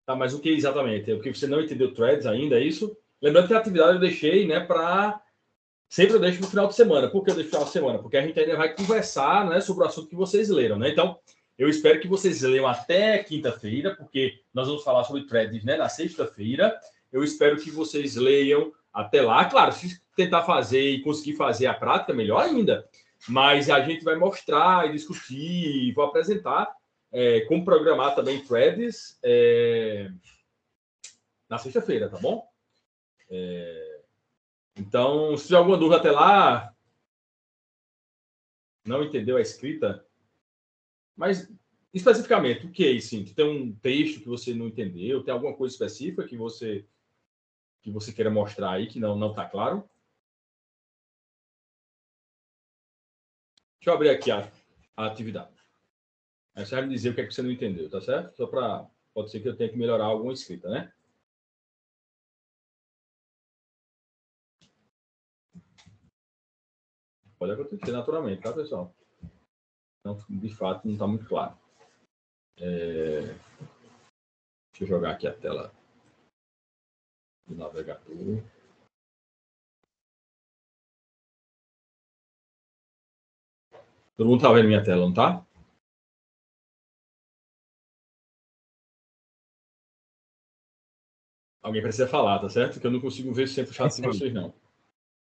Tá, mas o que exatamente? É porque você não entendeu threads ainda, é isso? Lembrando que a atividade eu deixei, né, para... Sempre eu deixo no final de semana. Por que eu deixo no final de semana? Porque a gente ainda vai conversar, né, sobre o assunto que vocês leram, né? Então, eu espero que vocês leiam até quinta-feira, porque nós vamos falar sobre threads, né, na sexta-feira. Eu espero que vocês leiam até lá. Claro, se tentar fazer e conseguir fazer a prática, melhor ainda. Mas a gente vai mostrar e discutir, e vou apresentar como programar também threads na sexta-feira, tá bom? Então, se tiver alguma dúvida até lá, não entendeu a escrita, mas especificamente, o que é isso? Tem um texto que você não entendeu? Tem alguma coisa específica que você queira mostrar aí que não está claro? Deixa eu abrir aqui a atividade. Aí você vai me dizer o que é que você não entendeu, tá certo? Só para... Pode ser que eu tenha que melhorar alguma escrita, né? Pode acontecer naturalmente, tá, pessoal? Então, de fato, não está muito claro. Deixa eu jogar aqui a tela do navegador. Todo mundo está vendo minha tela, não tá? Alguém precisa falar, tá certo? Que eu não consigo ver sempre o chat de vocês, não.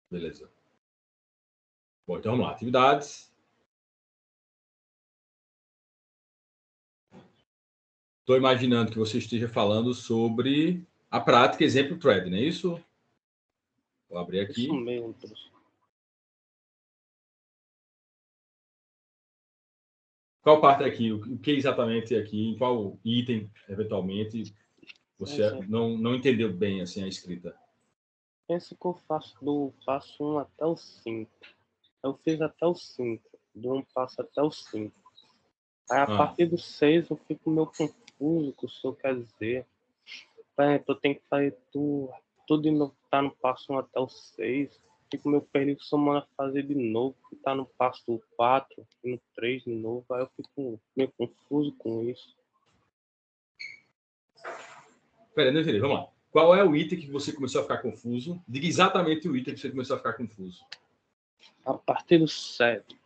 Beleza. Bom, então vamos lá. Atividades. Estou imaginando que você esteja falando sobre a prática exemplo thread, não é isso? Vou abrir aqui. Isso mesmo, professor. Qual parte aqui? O que exatamente aqui? Em qual item, eventualmente, você não entendeu bem assim, a escrita? Pensa que eu faço do passo 1 até o 5. Eu fiz até o 5. Do 1 passo até o 5. Aí, a partir do 6, eu fico meio confuso com o que o senhor quer dizer. Por exemplo, eu tenho que fazer tudo de novo, tá no passo 1 até o 6. Fico meio perdido, só manda fazer de novo, que tá no passo 4 e no 3 de novo. Aí eu fico meio confuso com isso. Peraí, não entendi. Vamos lá. Qual é o item que você começou a ficar confuso? Diga exatamente o item que você começou a ficar confuso. A partir do 7.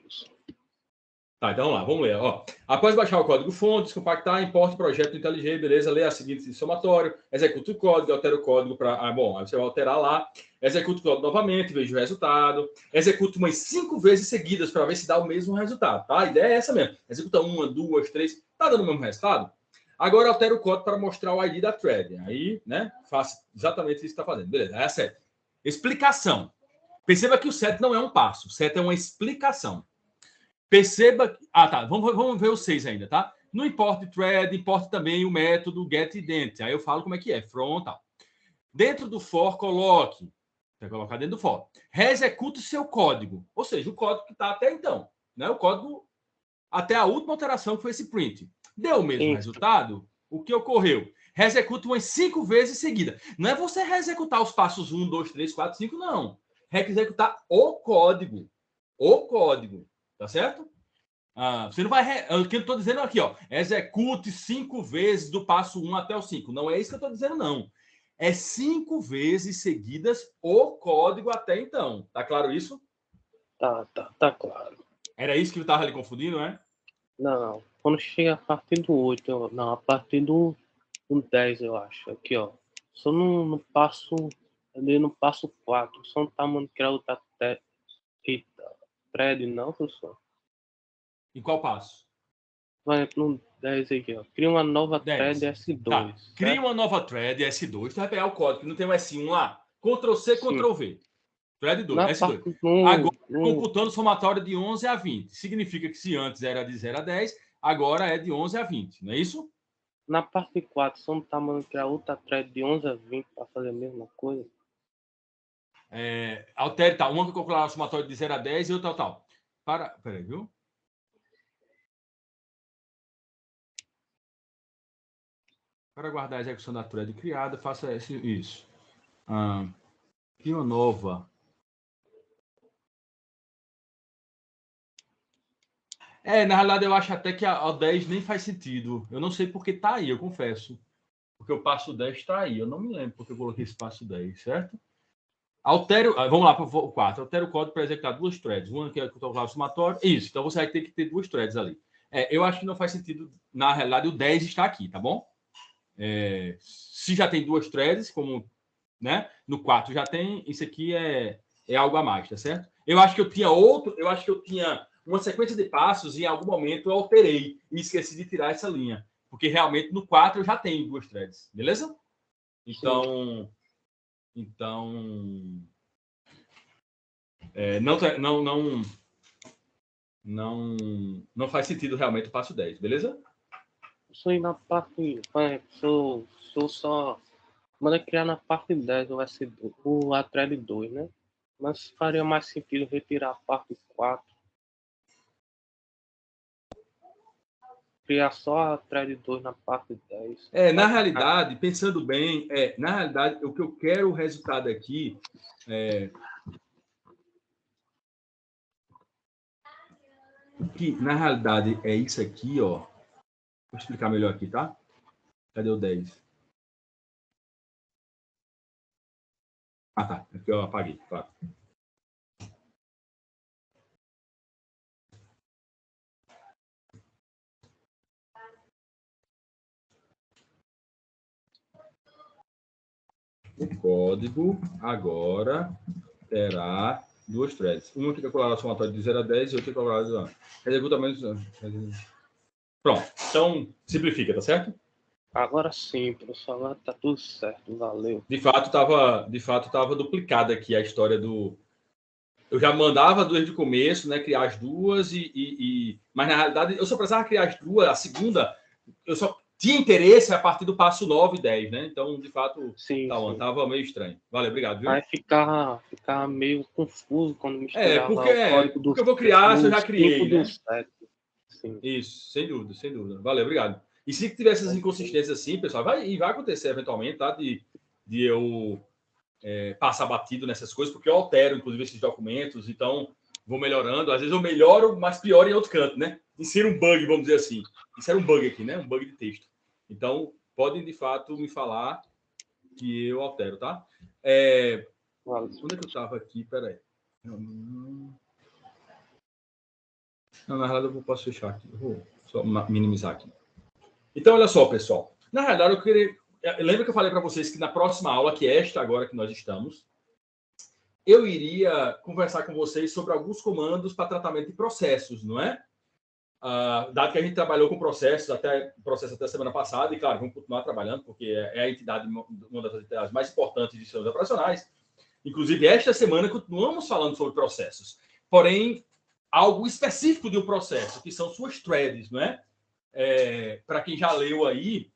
Tá, então vamos lá, vamos ler. Ó, após baixar o código-fonte, descompactar, importe o projeto do IntelliJ, beleza? Lê a seguinte somatório, executa o código, altera o código para... bom, aí você vai alterar lá, executa o código novamente, veja o resultado, executa umas 5 vezes seguidas para ver se dá o mesmo resultado, tá? A ideia é essa mesmo. Executa 1, 2, 3, tá dando o mesmo resultado? Agora altera o código para mostrar o ID da thread. Aí, né, faça exatamente isso que está fazendo. Beleza, aí é 7. Explicação. Perceba que o 7 não é um passo, o 7 é uma explicação. Perceba... tá. Vamos ver o 6 ainda, tá? No import thread, importe também o método getIdent. Aí eu falo como é que é, from, tal. Dentro do for, coloque. Vai colocar dentro do for. Reexecute o seu código. Ou seja, o código que está até então. Né? O código até a última alteração que foi esse print. Deu o mesmo resultado? O que ocorreu? Reexecute umas 5 vezes seguida. Não é você reexecutar os passos 1, 2, 3, 4, 5, não. Reexecutar o código. O código. Tá certo? Você não vai... O que eu estou dizendo aqui, ó. Execute 5 vezes do passo 1 até o 5. Não é isso que eu estou dizendo, não. É 5 vezes seguidas o código até então. Tá claro isso? Tá claro. Era isso que eu estava ali confundindo, né? Não. Quando chega a partir do 8, a partir do 10, eu acho. Aqui, ó. Só no passo... Ali no passo 4. Só não tá mandando criar outra thread, não, professor? Em qual passo? Vai no 10 aqui, ó. Cria uma nova 10. thread S2. Tá. Cria uma nova thread S2. Tu vai pegar o código, não tem um S1 lá. Ctrl+C, Ctrl+V. Thread 2, S2. Agora, computando o somatório de 11 a 20. Significa que se antes era de 0 a 10, agora é de 11 a 20. Não é isso? Na parte 4, só não tá mandando criar outra thread de 11 a 20 para fazer a mesma coisa? Altere, tá. Uma que calcular o somatório de 0 a 10 e outra tal. Peraí, viu? Para guardar a execução da thread criada, faça isso. Cria uma nova. Na realidade, eu acho até que a 10 nem faz sentido. Eu não sei porque tá aí, eu confesso. Porque o passo 10 está aí. Eu não me lembro porque eu coloquei esse passo 10, certo? Altero, vamos lá para o 4. Altera o código para executar duas threads. Uma que é o claro somatório. Isso. Então você vai ter que ter duas threads ali. Eu acho que não faz sentido, na realidade, o 10 está aqui, tá bom? Se já tem duas threads, como, né? No 4 já tem, isso aqui é algo a mais, tá certo? Eu acho que eu tinha uma sequência de passos e em algum momento eu alterei e esqueci de tirar essa linha. Porque realmente no 4 eu já tenho duas threads, beleza? Então não faz sentido realmente o passo 10, beleza? Isso aí na parte. Se eu só manda criar na parte 10 o S2, a thread 2, né? Mas faria mais sentido retirar a parte 4. Criar só a thread 2 na parte 10. Na realidade, pensando bem, na realidade, o que eu quero o resultado aqui que na realidade é isso aqui, ó. Vou explicar melhor aqui, tá? Cadê o 10? Ah, tá. Aqui eu apaguei, claro. O código agora terá duas threads. Uma que calculará a somatória de 0 a 10 e outra que calculará de 0 a 1. Executa menos... Pronto. Então, simplifica, tá certo? Agora sim, professor. Agora tá tudo certo. Valeu. De fato, estava duplicada aqui a história do... Eu já mandava desde o começo, né? Criar as duas mas, na realidade, eu só precisava criar as duas. A segunda, eu só tinha interesse a partir do passo 9 e 10, né? Então, de fato, estava meio estranho. Valeu, obrigado, viu? Aí ficava meio confuso quando misturava porque o código do... Porque eu vou criar, se eu já criei, né? 7. Sim. Isso, sem dúvida, sem dúvida. Valeu, obrigado. E se tiver essas inconsistências assim, pessoal, vai acontecer eventualmente, tá? De eu passar batido nessas coisas, porque eu altero, inclusive, esses documentos, então vou melhorando. Às vezes eu melhoro, mas pior em outro canto, né? Insiro um bug, vamos dizer assim. Isso era um bug aqui, né? Um bug de texto. Então, podem, de fato, me falar que eu altero, tá? Onde é que eu estava aqui? Peraí. Não, na realidade, eu posso fechar aqui. Eu vou só minimizar aqui. Então, olha só, pessoal. Na realidade, eu queria... Lembra que eu falei para vocês que na próxima aula, que é esta agora que nós estamos, eu iria conversar com vocês sobre alguns comandos para tratamento de processos, não é? Dado que a gente trabalhou com processos até a semana passada, e claro, vamos continuar trabalhando, porque é a entidade, uma das entidades mais importantes de sistemas operacionais. Inclusive, esta semana continuamos falando sobre processos. Porém, algo específico de um processo, que são suas threads, não é? Para quem já leu aí,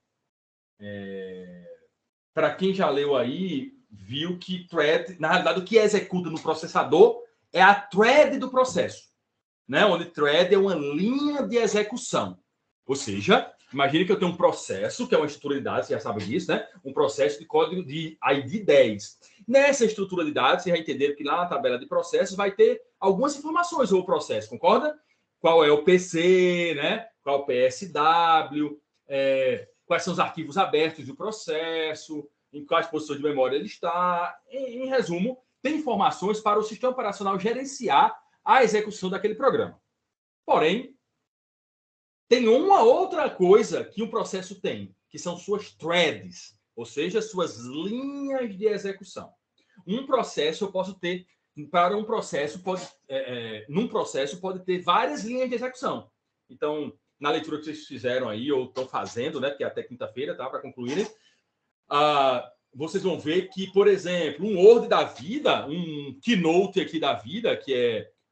viu que thread, na realidade, o que executa no processador é a thread do processo, né? Onde thread é uma linha de execução. Ou seja, imagine que eu tenho um processo, que é uma estrutura de dados, você já sabe disso, né? Um processo de código de ID 10. Nessa estrutura de dados, você vai entender que lá na tabela de processos vai ter algumas informações sobre o processo, concorda? Qual é o PC, né? Qual é o PSW, quais são os arquivos abertos do processo, em quais posições de memória ele está. Em resumo, tem informações para o sistema operacional gerenciar a execução daquele programa. Porém, tem uma outra coisa que um processo tem, que são suas threads, ou seja, suas linhas de execução. Um processo eu posso ter, para um processo, num processo pode ter várias linhas de execução. Então, na leitura que vocês fizeram aí, ou estão fazendo, né, que é até quinta-feira, tá, para concluírem, vocês vão ver que, por exemplo, um Word da vida, um Keynote aqui da vida, que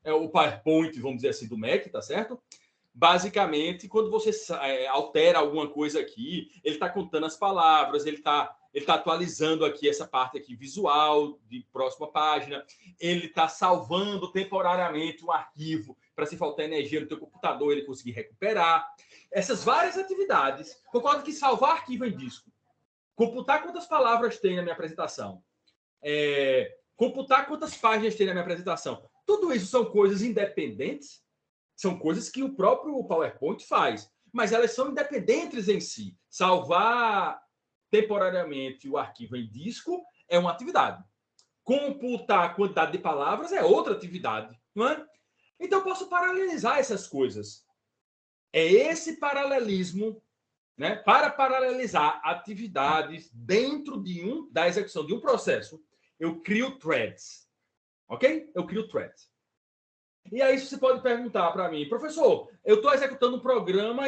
é o PowerPoint, vamos dizer assim, do Mac, tá certo? Basicamente, quando você altera alguma coisa aqui, ele está contando as palavras, ele tá atualizando aqui essa parte aqui visual de próxima página, ele está salvando temporariamente um arquivo para, se faltar energia no teu computador, ele conseguir recuperar. Essas várias atividades. Concordo que salvar arquivo em disco, computar quantas palavras tem na minha apresentação, computar quantas páginas tem na minha apresentação. Tudo isso são coisas independentes, são coisas que o próprio PowerPoint faz, mas elas são independentes em si. Salvar temporariamente o arquivo em disco é uma atividade. Computar a quantidade de palavras é outra atividade, não é? Então, eu posso paralelizar essas coisas. É esse paralelismo, né? Para paralelizar atividades dentro da execução de um processo, eu crio threads. Ok? Eu crio threads. E aí você pode perguntar para mim, professor, eu estou executando um programa,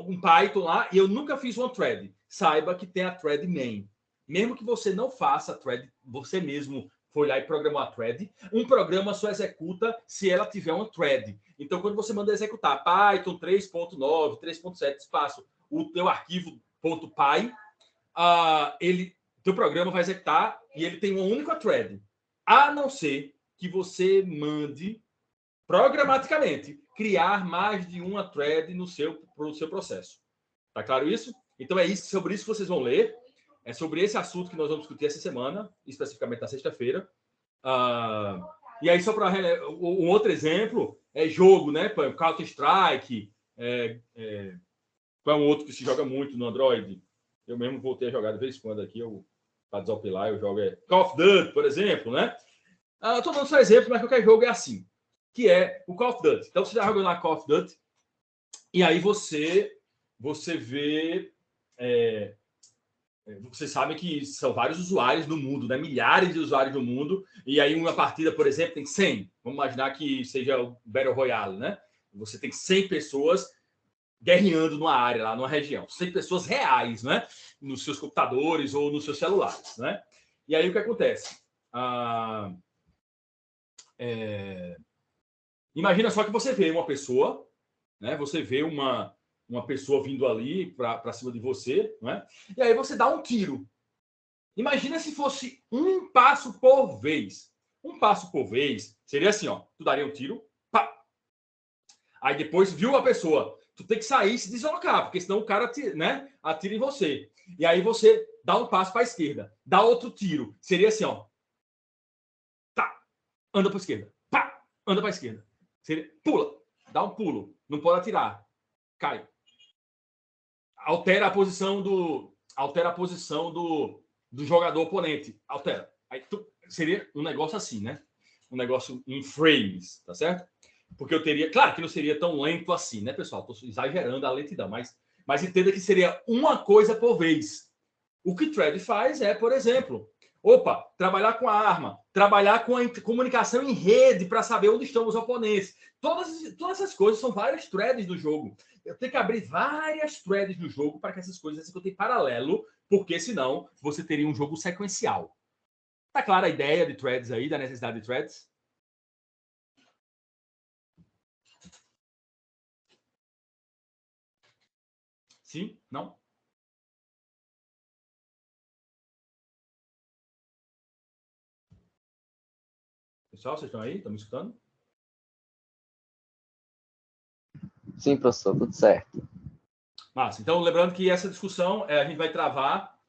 um Python lá, e eu nunca fiz uma thread. Saiba que tem a thread main. Mesmo que você não faça a thread, você mesmo foi lá e programou a thread, um programa só executa se ela tiver uma thread. Então, quando você manda executar Python 3.9, 3.7, espaço, o teu arquivo .py, teu programa vai executar e ele tem uma única thread. A não ser que você mande programaticamente criar mais de uma thread no seu processo. Tá claro isso? Então é isso, sobre isso que vocês vão ler. É sobre esse assunto que nós vamos discutir essa semana, especificamente na sexta-feira. E aí, só para um outro exemplo, é jogo, né? Counter-Strike, qual é um outro que se joga muito no Android? Eu mesmo voltei a jogar de vez em quando aqui, para desopilar, eu jogo Call of Duty, por exemplo, né? Estou dando só exemplo, mas qualquer jogo é assim, que é o Call of Duty. Então, você já jogou na Call of Duty, e aí você vê... Vocês sabem que são vários usuários no mundo, né? Milhares de usuários no mundo, e aí uma partida, por exemplo, tem 100. Vamos imaginar que seja o Battle Royale, né? Você tem 100 pessoas guerreando numa área, lá numa região. 100 pessoas reais, né? Nos seus computadores ou nos seus celulares, né? E aí o que acontece? Imagina só que você vê uma pessoa, né? Você vê uma pessoa vindo ali para cima de você, né? E aí você dá um tiro. Imagina se fosse um passo por vez. Um passo por vez seria assim, ó. Tu daria um tiro, pá. Aí depois viu a pessoa. Tu tem que sair e se deslocar, porque senão o cara, né, atira em você. E aí você dá um passo para a esquerda, dá outro tiro. Seria assim, ó. Tá. Anda para a esquerda. Pá. Anda para a esquerda. Seria, pula. Dá um pulo. Não pode atirar. Cai. Altera a posição do jogador oponente. Altera. Aí seria um negócio assim, né? Um negócio em frames, tá certo? Porque eu teria... Claro que não seria tão lento assim, né, pessoal? Estou exagerando a lentidão, mas entenda que seria uma coisa por vez. O que Thread faz é, por exemplo, trabalhar com a arma, trabalhar com a comunicação em rede para saber onde estão os oponentes. Todas essas coisas são várias threads do jogo. Eu tenho que abrir várias threads do jogo para que essas coisas executem em paralelo, porque senão você teria um jogo sequencial. Tá clara a ideia de threads aí, da necessidade de threads? Sim? Não? Pessoal, vocês estão aí? Estão me escutando? Sim, professor, tudo certo. Massa. Então, lembrando que essa discussão a gente vai travar...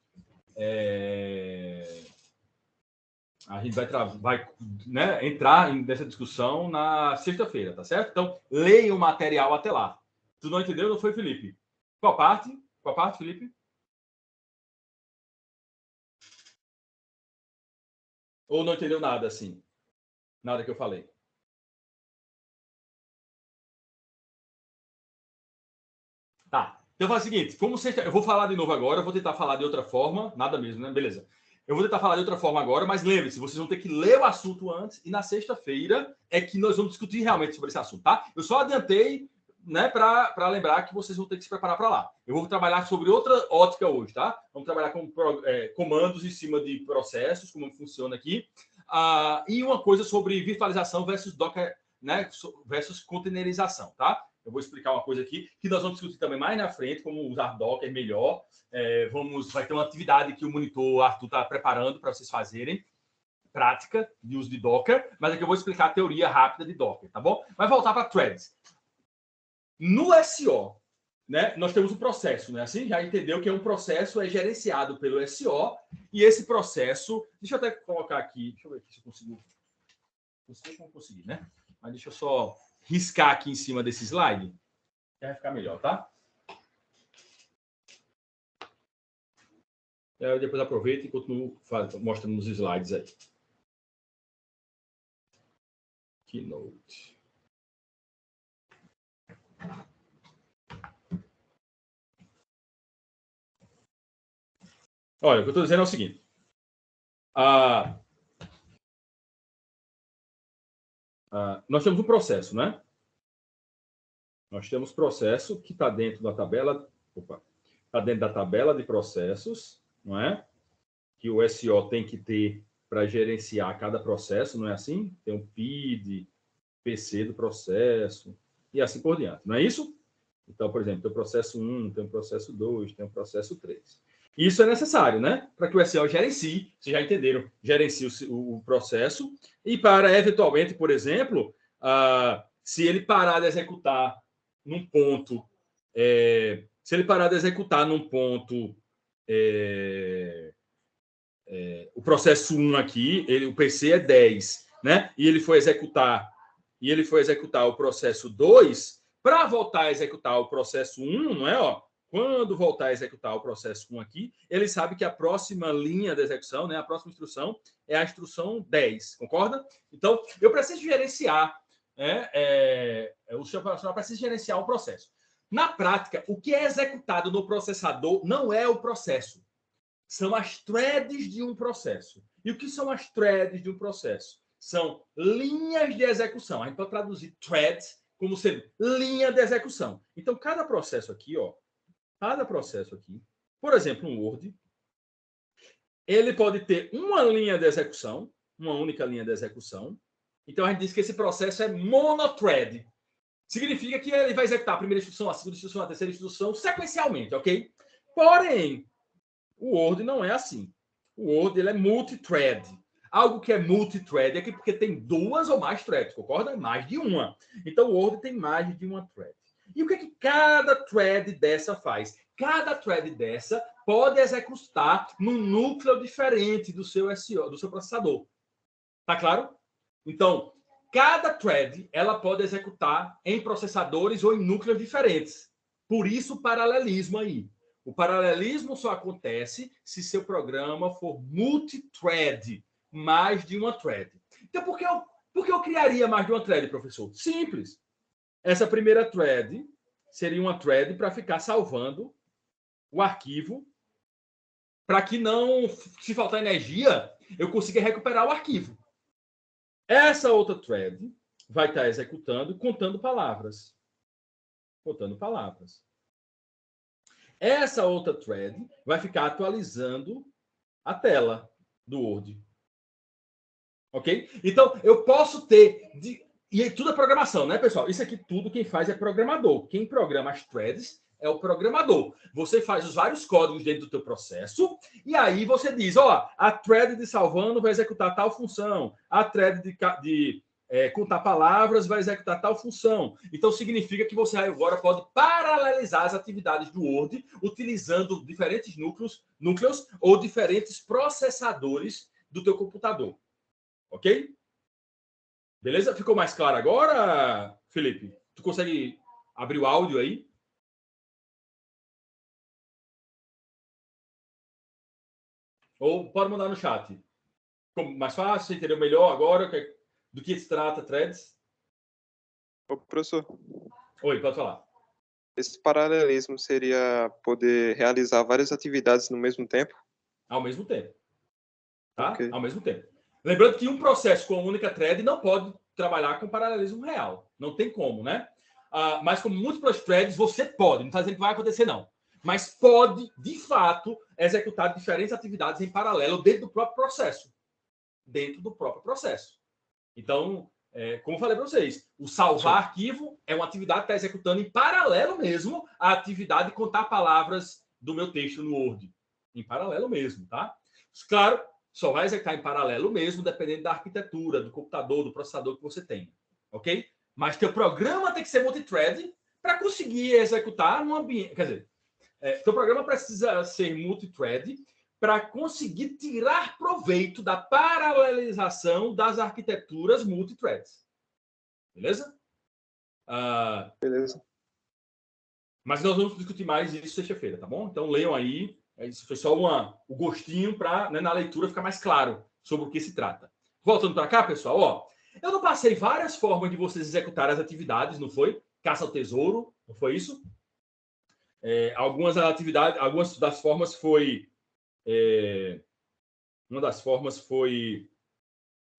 A gente vai né, entrar nessa discussão na sexta-feira, tá certo? Então, leia o material até lá. Tu não entendeu? Não foi, Felipe? Qual parte? Qual parte, Felipe? Ou não entendeu nada, assim? Nada que eu falei? Tá. Então, faz o seguinte. Como sexta... Eu vou falar de novo agora. Eu vou tentar falar de outra forma. Nada mesmo, né? Beleza. Eu vou tentar falar de outra forma agora, mas lembre-se, vocês vão ter que ler o assunto antes e na sexta-feira é que nós vamos discutir realmente sobre esse assunto, tá? Eu só adiantei, né, para lembrar que vocês vão ter que se preparar para lá. Eu vou trabalhar sobre outra ótica hoje, tá? Vamos trabalhar com comandos em cima de processos, como funciona aqui, e uma coisa sobre virtualização versus Docker, né, versus containerização, tá? Eu vou explicar uma coisa aqui que nós vamos discutir também mais na frente, como usar Docker melhor. Vai ter uma atividade que o monitor Arthur está preparando para vocês fazerem, prática de uso de Docker, mas aqui eu vou explicar a teoria rápida de Docker, tá bom? Vai voltar para threads. No SO, né, nós temos um processo, né? Assim, já entendeu que um processo é gerenciado pelo SO, e esse processo... Deixa eu até colocar aqui, deixa eu ver aqui se eu consigo... Não sei como conseguir, né? Mas deixa eu só riscar aqui em cima desse slide. Vai ficar melhor, tá? Eu depois aproveito e continuo mostrando nos slides aí. Keynote. Olha, o que eu estou dizendo é o seguinte. Nós temos um processo, né? Nós temos processo que está dentro da tabela. Está dentro da tabela de processos, não é? Que o SO tem que ter para gerenciar cada processo, não é assim? Tem um PID, PC do processo e assim por diante, não é isso? Então, por exemplo, tem o processo 1, tem o processo 2, tem o processo 3. Isso é necessário, né? Para que o SO gerencie, vocês já entenderam, gerencie o processo e para, eventualmente, por exemplo, se ele parar de executar num ponto, o processo 1 aqui, o PC é 10, né? E ele foi executar o processo 2, para voltar a executar o processo 1, não é? Ó, quando voltar a executar o processo 1 aqui, ele sabe que a próxima linha de execução, né, a próxima instrução, é a instrução 10, concorda? Então, eu preciso gerenciar, o seu profissional precisa gerenciar um processo. Na prática, o que é executado no processador não é o processo, são as threads de um processo. E o que são as threads de um processo? São linhas de execução. A gente pode traduzir threads como sendo linha de execução. Então, cada processo aqui, por exemplo, um Word, ele pode ter uma linha de execução, uma única linha de execução. Então, a gente diz que esse processo é monothread. Significa que ele vai executar a primeira instrução, a segunda instrução, a terceira instrução, sequencialmente, ok? Porém, o Word não é assim. O Word ele é multithread. Algo que é multithread é porque tem duas ou mais threads, concorda? Mais de uma. Então, o Word tem mais de uma thread. E o que é que cada thread dessa faz? Cada thread dessa pode executar num núcleo diferente do seu SO, do seu processador. Tá claro? Então, cada thread ela pode executar em processadores ou em núcleos diferentes. Por isso o paralelismo aí. O paralelismo só acontece se seu programa for multithread, mais de uma thread. Então, por que eu criaria mais de uma thread, professor? Simples. Essa primeira thread seria uma thread para ficar salvando o arquivo, para que não, se faltar energia, eu consiga recuperar o arquivo. Essa outra thread vai estar executando, contando palavras. Contando palavras. Essa outra thread vai ficar atualizando a tela do Word. Ok? Então, eu posso ter... E tudo é programação, né, pessoal? Isso aqui tudo quem faz é programador. Quem programa as threads é o programador. Você faz os vários códigos dentro do teu processo e aí você diz, ó, a thread de salvando vai executar tal função, a thread de contar palavras vai executar tal função. Então, significa que você agora pode paralelizar as atividades do Word utilizando diferentes núcleos ou diferentes processadores do teu computador. Ok? Beleza? Ficou mais claro agora, Felipe? Tu consegue abrir o áudio aí? Ou pode mandar no chat. Como mais fácil, entendeu melhor agora do que se trata threads? Ô, professor. Oi, pode falar. Esse paralelismo seria poder realizar várias atividades no mesmo tempo? Ao mesmo tempo. Tá? Okay. Ao mesmo tempo. Lembrando que um processo com uma única thread não pode trabalhar com paralelismo real. Não tem como, né? Mas com múltiplas threads, você pode. Não está dizendo que vai acontecer, não. Mas pode, de fato, executar diferentes atividades em paralelo dentro do próprio processo. Dentro do próprio processo. Então, como eu falei para vocês, o salvar arquivo é uma atividade que está executando em paralelo mesmo a atividade de contar palavras do meu texto no Word. Em paralelo mesmo, tá? Claro, só vai executar em paralelo mesmo, dependendo da arquitetura, do computador, do processador que você tenha. Ok? Mas teu programa tem que ser multithread para conseguir executar num ambiente... Quer dizer, teu programa precisa ser multithread para conseguir tirar proveito da paralelização das arquiteturas multithreads. Beleza? Beleza. Mas nós vamos discutir mais isso sexta-feira, tá bom? Então leiam aí Isso foi só o gostinho para, né, na leitura ficar mais claro sobre o que se trata. Voltando para cá, pessoal, ó, eu não passei várias formas de vocês executarem as atividades, não foi? Caça ao tesouro, não foi isso? Algumas das formas foi... uma das formas foi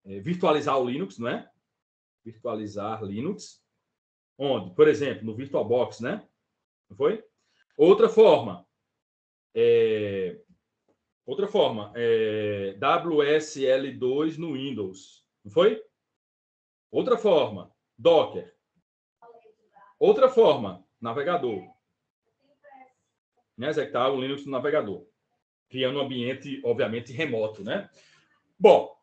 virtualizar o Linux, não é? Virtualizar Linux. Onde? Por exemplo, no VirtualBox, né? Não foi? Outra forma, WSL2 no Windows, não foi? Outra forma, Docker. Outra forma, navegador. Né? Executar o Linux no navegador. Criando um ambiente, obviamente, remoto, né? Bom,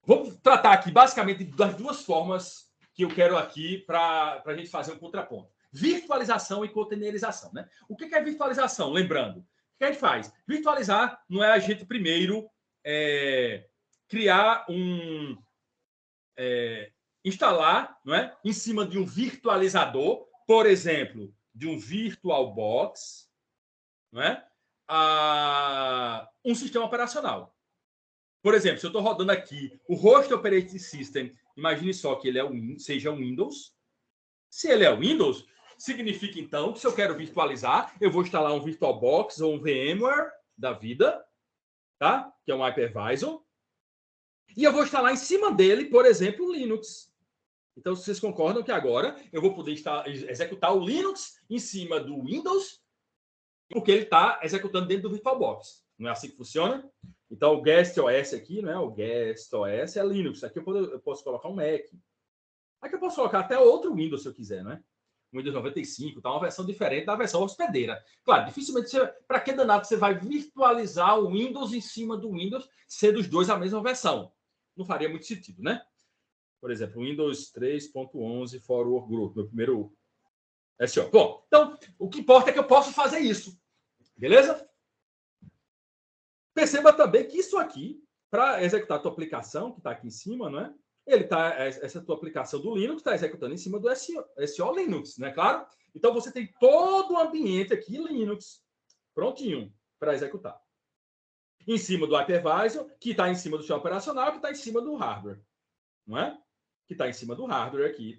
vamos tratar aqui, basicamente, das duas formas que eu quero aqui para a gente fazer um contraponto. Virtualização e containerização, né? O que é virtualização? Lembrando, o que a gente faz? Virtualizar não é a gente primeiro criar instalar, não é? Em cima de um virtualizador, por exemplo, de um VirtualBox, não é? Um sistema operacional. Por exemplo, se eu estou rodando aqui o host operating system, imagine só que ele seja um Windows. Se ele é o Windows, significa então que se eu quero virtualizar, eu vou instalar um VirtualBox ou um VMware da vida, tá? Que é um hypervisor. E eu vou instalar em cima dele, por exemplo, o Linux. Então, vocês concordam que agora eu vou poder executar o Linux em cima do Windows, porque ele está executando dentro do VirtualBox. Não é assim que funciona? Então, o Guest OS aqui, né? O Guest OS é Linux. Aqui eu posso colocar um Mac. Aqui eu posso colocar até outro Windows, se eu quiser, né? Windows 95, tá uma versão diferente da versão hospedeira. Claro, dificilmente para que danado você vai virtualizar o Windows em cima do Windows, sendo os dois a mesma versão. Não faria muito sentido, né? Por exemplo, Windows 3.11 for Workgroup, meu primeiro SO. Bom, então, o que importa é que eu posso fazer isso. Beleza? Perceba também que isso aqui, para executar a tua aplicação, que está aqui em cima, não é? Essa tua aplicação do Linux está executando em cima do SO Linux, não é claro? Então, você tem todo o ambiente aqui Linux prontinho para executar. Em cima do hypervisor, que está em cima do sistema operacional, que está em cima do hardware, não é? Que está em cima do hardware aqui,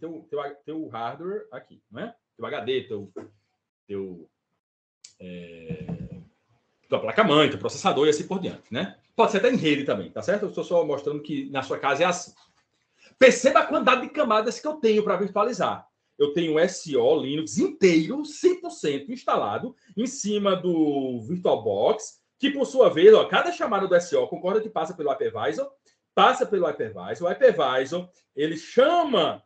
teu hardware aqui, não é? Teu HD, tua placa-mãe, teu processador e assim por diante, né? Pode ser até em rede também, tá certo? Eu estou só mostrando que na sua casa é assim. Perceba a quantidade de camadas que eu tenho para virtualizar. Eu tenho o SO Linux inteiro, 100% instalado, em cima do VirtualBox, que, por sua vez, ó, cada chamada do SO concorda que passa pelo hypervisor, o hypervisor, ele chama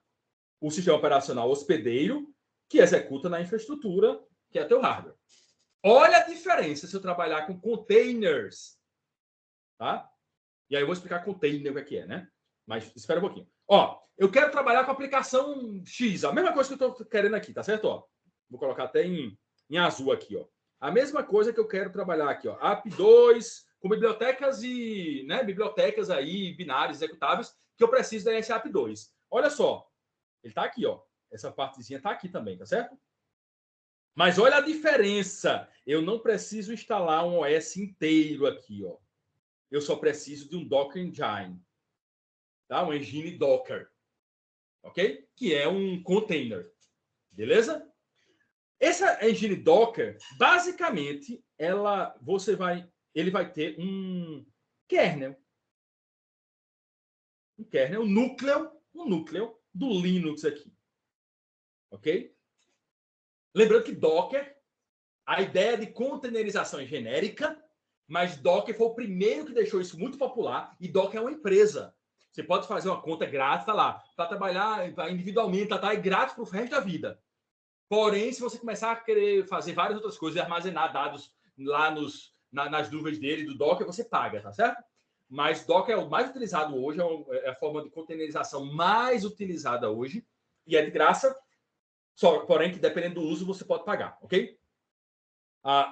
o sistema operacional hospedeiro, que executa na infraestrutura, que é teu hardware. Olha a diferença se eu trabalhar com containers, tá? E aí eu vou explicar container o que é, né? Mas espera um pouquinho. Ó, eu quero trabalhar com a aplicação X, a mesma coisa que eu estou querendo aqui, tá certo? Ó, vou colocar até em azul aqui, ó. A mesma coisa que eu quero trabalhar aqui, ó. App2, com bibliotecas bibliotecas aí, binários, executáveis, que eu preciso da App2. Olha só, ele está aqui, ó. Essa partezinha está aqui também, tá certo? Mas olha a diferença. Eu não preciso instalar um OS inteiro aqui, ó. Eu só preciso de um Docker Engine. Tá? Um engine Docker. Ok? Que é um container. Beleza? Essa engine Docker, basicamente, ele vai ter um kernel. Um kernel, um núcleo do Linux aqui. Ok? Lembrando que Docker, a ideia de containerização é genérica, mas Docker foi o primeiro que deixou isso muito popular, e Docker é uma empresa. Você pode fazer uma conta grátis, tá lá, para trabalhar individualmente, é grátis para o resto da vida. Porém, se você começar a querer fazer várias outras coisas e armazenar dados lá nas nuvens dele, do Docker, você paga, tá certo? Mas Docker é o mais utilizado hoje, é a forma de containerização mais utilizada hoje, e é de graça, porém que dependendo do uso você pode pagar, ok?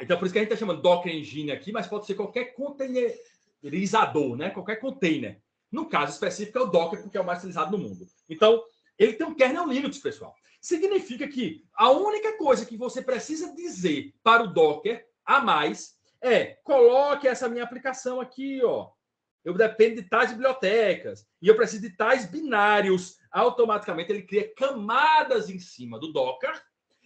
Então, por isso que a gente está chamando Docker Engine aqui, mas pode ser qualquer containerizador, né? Qualquer container. No caso específico é o Docker, porque é o mais utilizado no mundo. Então, ele tem um kernel Linux, pessoal. Significa que a única coisa que você precisa dizer para o Docker a mais coloque essa minha aplicação aqui, ó. Eu dependo de tais bibliotecas e eu preciso de tais binários. Automaticamente ele cria camadas em cima do Docker.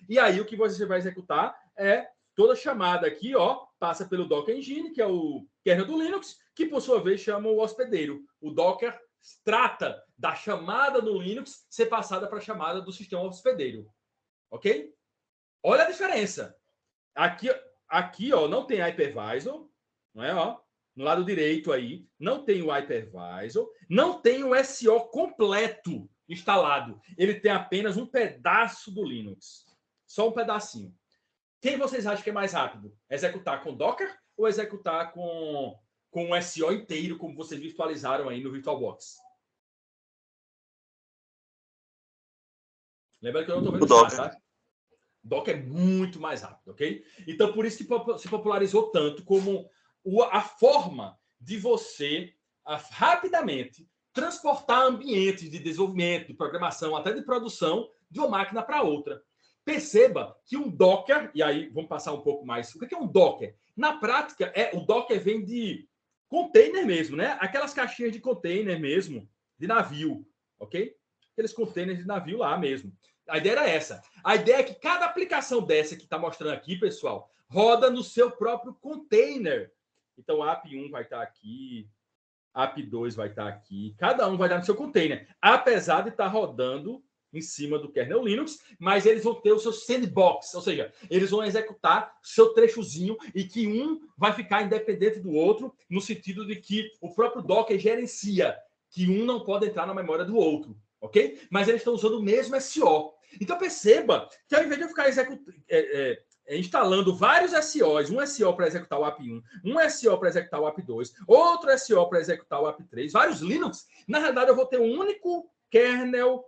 E aí o que você vai executar é toda chamada aqui, ó, passa pelo Docker Engine, que é o kernel do Linux, que por sua vez chama o hospedeiro. O Docker trata da chamada no Linux ser passada para a chamada do sistema hospedeiro. Ok? Olha a diferença. Aqui, ó, não tem hypervisor, não é, ó? No lado direito aí, não tem o hypervisor, não tem o SO completo instalado. Ele tem apenas um pedaço do Linux. Só um pedacinho. Quem vocês acham que é mais rápido? Executar com Docker ou executar com o SO inteiro, como vocês virtualizaram aí no VirtualBox? Lembra que eu não estou vendo o chat, tá? Docker é muito mais rápido, ok? Então, por isso que se popularizou tanto como a forma de você rapidamente transportar ambientes de desenvolvimento, de programação, até de produção, de uma máquina para outra. Perceba que um Docker, e aí vamos passar um pouco mais. O que é um Docker? Na prática, o Docker vem de container mesmo, né? Aquelas caixinhas de container mesmo, de navio, ok? Aqueles containers de navio lá mesmo. A ideia era essa. A ideia é que cada aplicação dessa que está mostrando aqui, pessoal, roda no seu próprio container. Então, a app 1 vai estar aqui, a app 2 vai estar aqui. Cada um vai dar no seu container. Apesar de estar rodando em cima do kernel Linux, mas eles vão ter o seu sandbox, ou seja, eles vão executar seu trechozinho e que um vai ficar independente do outro, no sentido de que o próprio Docker gerencia, que um não pode entrar na memória do outro, ok? Mas eles estão usando o mesmo SO. Então perceba que ao invés de eu ficar instalando vários SOs, um SO para executar o app1, um SO para executar o app2, outro SO para executar o app3, vários Linux, na realidade eu vou ter um único kernel,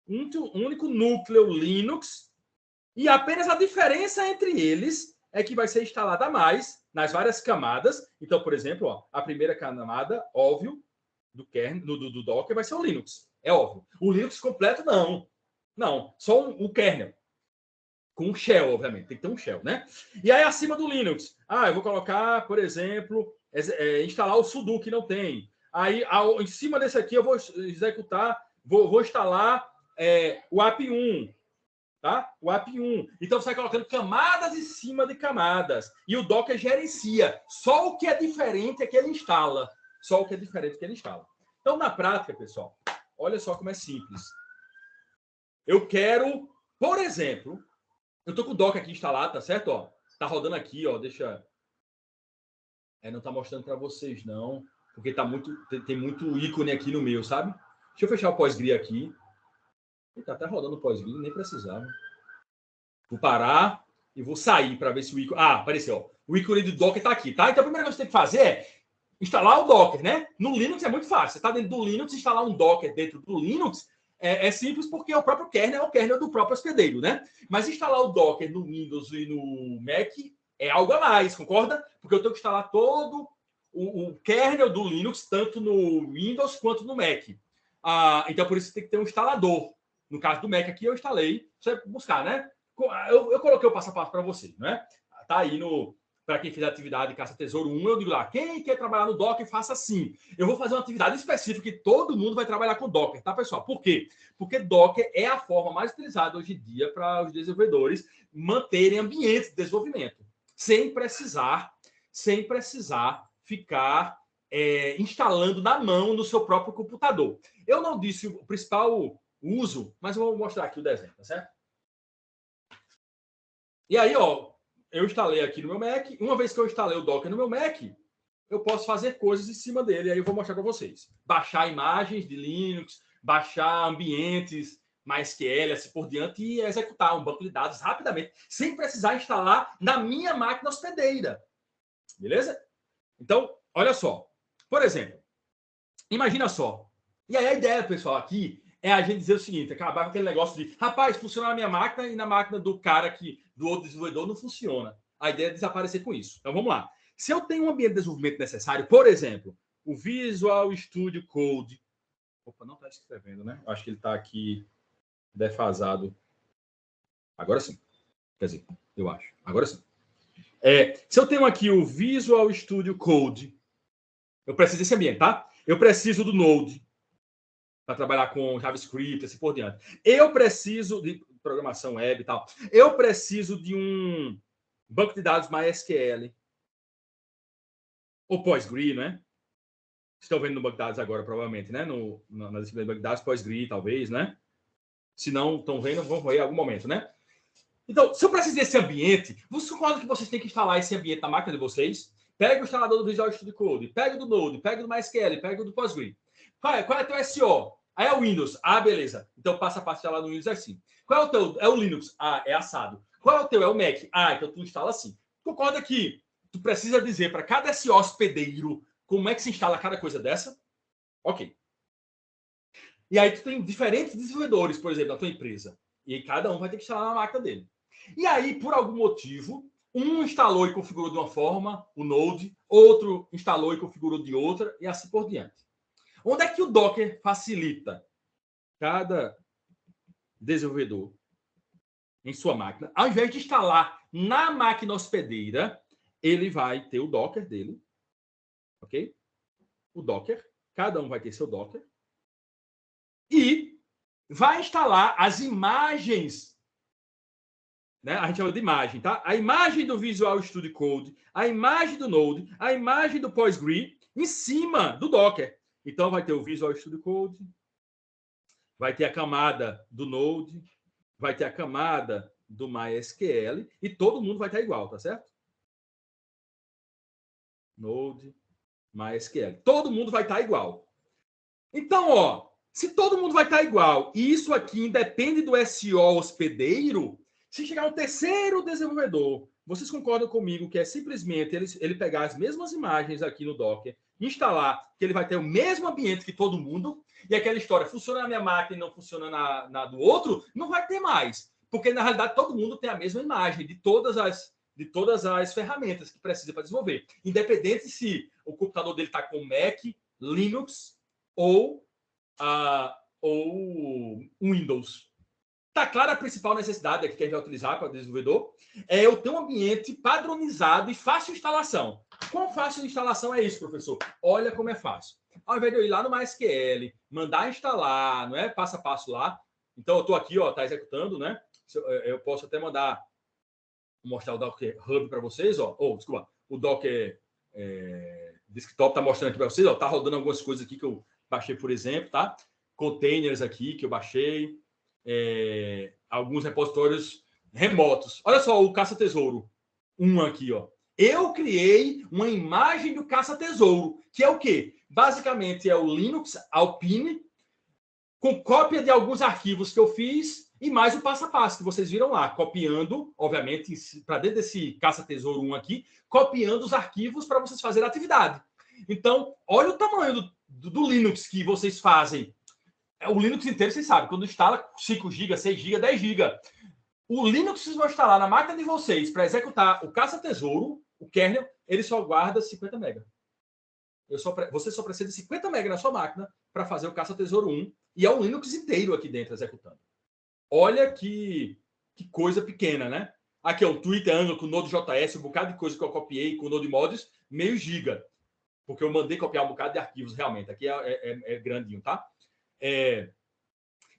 um único núcleo Linux, e apenas a diferença entre eles é que vai ser instalada a mais nas várias camadas. Então, por exemplo, ó, a primeira camada, óbvio, do kernel, do Docker vai ser o Linux. É óbvio. O Linux completo, não. Não, só o kernel. Com um shell, obviamente. Tem que ter um shell, né? E aí, acima do Linux, eu vou colocar, por exemplo, instalar o sudo, que não tem. Aí, em cima desse aqui, eu vou executar, vou instalar o app1, tá? O app1. Então, você vai colocando camadas em cima de camadas. E o Docker gerencia. Só o que é diferente é que ele instala. Só o que é diferente é que ele instala. Então, na prática, pessoal, olha só como é simples. Eu quero, por exemplo, eu estou com o Docker aqui instalado, tá certo? Ó, tá rodando aqui, ó, deixa... não tá mostrando para vocês, não, porque tá tem muito ícone aqui no meu, sabe? Deixa eu fechar o pós-gri aqui. Tá até rodando o pós-gri, nem precisava. Vou parar e vou sair para ver se o ícone... apareceu, ó. O ícone do Docker tá aqui, tá? Então a primeira coisa que você tem que fazer é instalar o Docker, né? No Linux é muito fácil. Você tá dentro do Linux, instalar um Docker dentro do Linux... É simples porque o próprio kernel é o kernel do próprio hospedeiro, né? Mas instalar o Docker no Windows e no Mac é algo a mais, concorda? Porque eu tenho que instalar todo o kernel do Linux, tanto no Windows quanto no Mac. Então, por isso, tem que ter um instalador. No caso do Mac aqui, eu instalei. Você buscar, né? Eu coloquei o passo a passo para você, né? Tá aí para quem fez a atividade Caça-Tesouro 1, eu digo lá, quem quer trabalhar no Docker, faça assim. Eu vou fazer uma atividade específica que todo mundo vai trabalhar com Docker, tá, pessoal? Por quê? Porque Docker é a forma mais utilizada hoje em dia para os desenvolvedores manterem ambientes de desenvolvimento, sem precisar ficar instalando na mão no seu próprio computador. Eu não disse o principal uso, mas eu vou mostrar aqui o desenho, tá certo? E aí, ó, eu instalei aqui no meu Mac. Uma vez que eu instalei o Docker no meu Mac, eu posso fazer coisas em cima dele. Aí eu vou mostrar para vocês. Baixar imagens de Linux, baixar ambientes, MySQL, assim por diante, e executar um banco de dados rapidamente, sem precisar instalar na minha máquina hospedeira. Beleza? Então, olha só. Por exemplo, imagina só. E aí a ideia, pessoal, aqui é a gente dizer o seguinte, acabar com aquele negócio de, rapaz, funciona na minha máquina e na máquina do cara do outro desenvolvedor não funciona. A ideia é desaparecer com isso. Então, vamos lá. Se eu tenho um ambiente de desenvolvimento necessário, por exemplo, o Visual Studio Code... Opa, não está escrevendo, né? Acho que ele está aqui defasado. Agora sim. Quer dizer, eu acho. Agora sim. Se eu tenho aqui o Visual Studio Code, eu preciso desse ambiente, tá? Eu preciso do Node para trabalhar com JavaScript, assim por diante. Eu preciso de programação web e tal. Eu preciso de um banco de dados MySQL ou PostgreSQL, né? Estão vendo no banco de dados agora, provavelmente, né? Na disciplina de banco de dados, PostgreSQL, talvez, né? Se não estão vendo, vão ver em algum momento, né? Então, se eu preciso desse ambiente, vocês concordam que vocês têm que instalar esse ambiente na máquina de vocês? Pega o instalador do Visual Studio Code, pega do Node, pega do MySQL, pega do PostgreSQL. Qual é teu SO? Aí é o Windows. Ah, beleza. Então, passa a parte instalar no Windows assim. Qual é o teu? É o Linux. Ah, é assado. Qual é o teu? É o Mac. Ah, então tu instala assim. Concorda que tu precisa dizer para cada SO hospedeiro como é que se instala cada coisa dessa? Ok. E aí tu tem diferentes desenvolvedores, por exemplo, na tua empresa. E cada um vai ter que instalar na máquina dele. E aí, por algum motivo, um instalou e configurou de uma forma, o Node, outro instalou e configurou de outra, e assim por diante. Onde é que o Docker facilita cada desenvolvedor em sua máquina? Ao invés de instalar na máquina hospedeira, ele vai ter o Docker dele, ok? O Docker, cada um vai ter seu Docker, e vai instalar as imagens, né? A gente chama de imagem, tá? A imagem do Visual Studio Code, a imagem do Node, a imagem do PostgreSQL em cima do Docker. Então, vai ter o Visual Studio Code, vai ter a camada do Node, vai ter a camada do MySQL e todo mundo vai estar igual, tá certo? Node, MySQL. Todo mundo vai estar igual. Então, ó, se todo mundo vai estar igual e isso aqui independe do SO hospedeiro, se chegar um terceiro desenvolvedor, vocês concordam comigo que é simplesmente ele pegar as mesmas imagens aqui no Docker, instalar, que ele vai ter o mesmo ambiente que todo mundo, e aquela história, funciona na minha máquina e não funciona na do outro, não vai ter mais. Porque, na realidade, todo mundo tem a mesma imagem de todas as ferramentas que precisa para desenvolver. Independente se o computador dele está com Mac, Linux ou Windows. Está clara a principal necessidade aqui que a gente vai utilizar para o desenvolvedor? É eu ter um ambiente padronizado e fácil de instalação. Quão fácil de instalação é isso, professor? Olha como é fácil. Ao invés de eu ir lá no MySQL, mandar instalar, não é? Passo a passo lá. Então, eu estou aqui, ó, está executando, né? Eu posso até mostrar o Docker Hub para vocês, ó. Desculpa, o Docker Desktop está mostrando aqui para vocês, ó. Está rodando algumas coisas aqui que eu baixei, por exemplo, tá? Containers aqui que eu baixei. Alguns repositórios remotos. Olha só o caça-tesouro. Aqui, ó. Eu criei uma imagem do caça-tesouro, que é o quê? Basicamente é o Linux Alpine, com cópia de alguns arquivos que eu fiz e mais o passo a passo que vocês viram lá, copiando, obviamente, para dentro desse caça-tesouro 1 aqui, copiando os arquivos para vocês fazerem a atividade. Então, olha o tamanho do Linux que vocês fazem. O Linux inteiro, vocês sabem, quando instala 5 GB, 6 GB, 10 GB. O Linux que vocês vão instalar na máquina de vocês para executar o caça-tesouro, o kernel, ele só guarda 50 MB. Você só precisa de 50 MB na sua máquina para fazer o caça-tesouro 1 e é o Linux inteiro aqui dentro executando. Olha que coisa pequena, né? Aqui é o Twitter Angle com o Node.js, um bocado de coisa que eu copiei com o Node Mods, meio giga. Porque eu mandei copiar um bocado de arquivos, realmente. Aqui é grandinho, tá?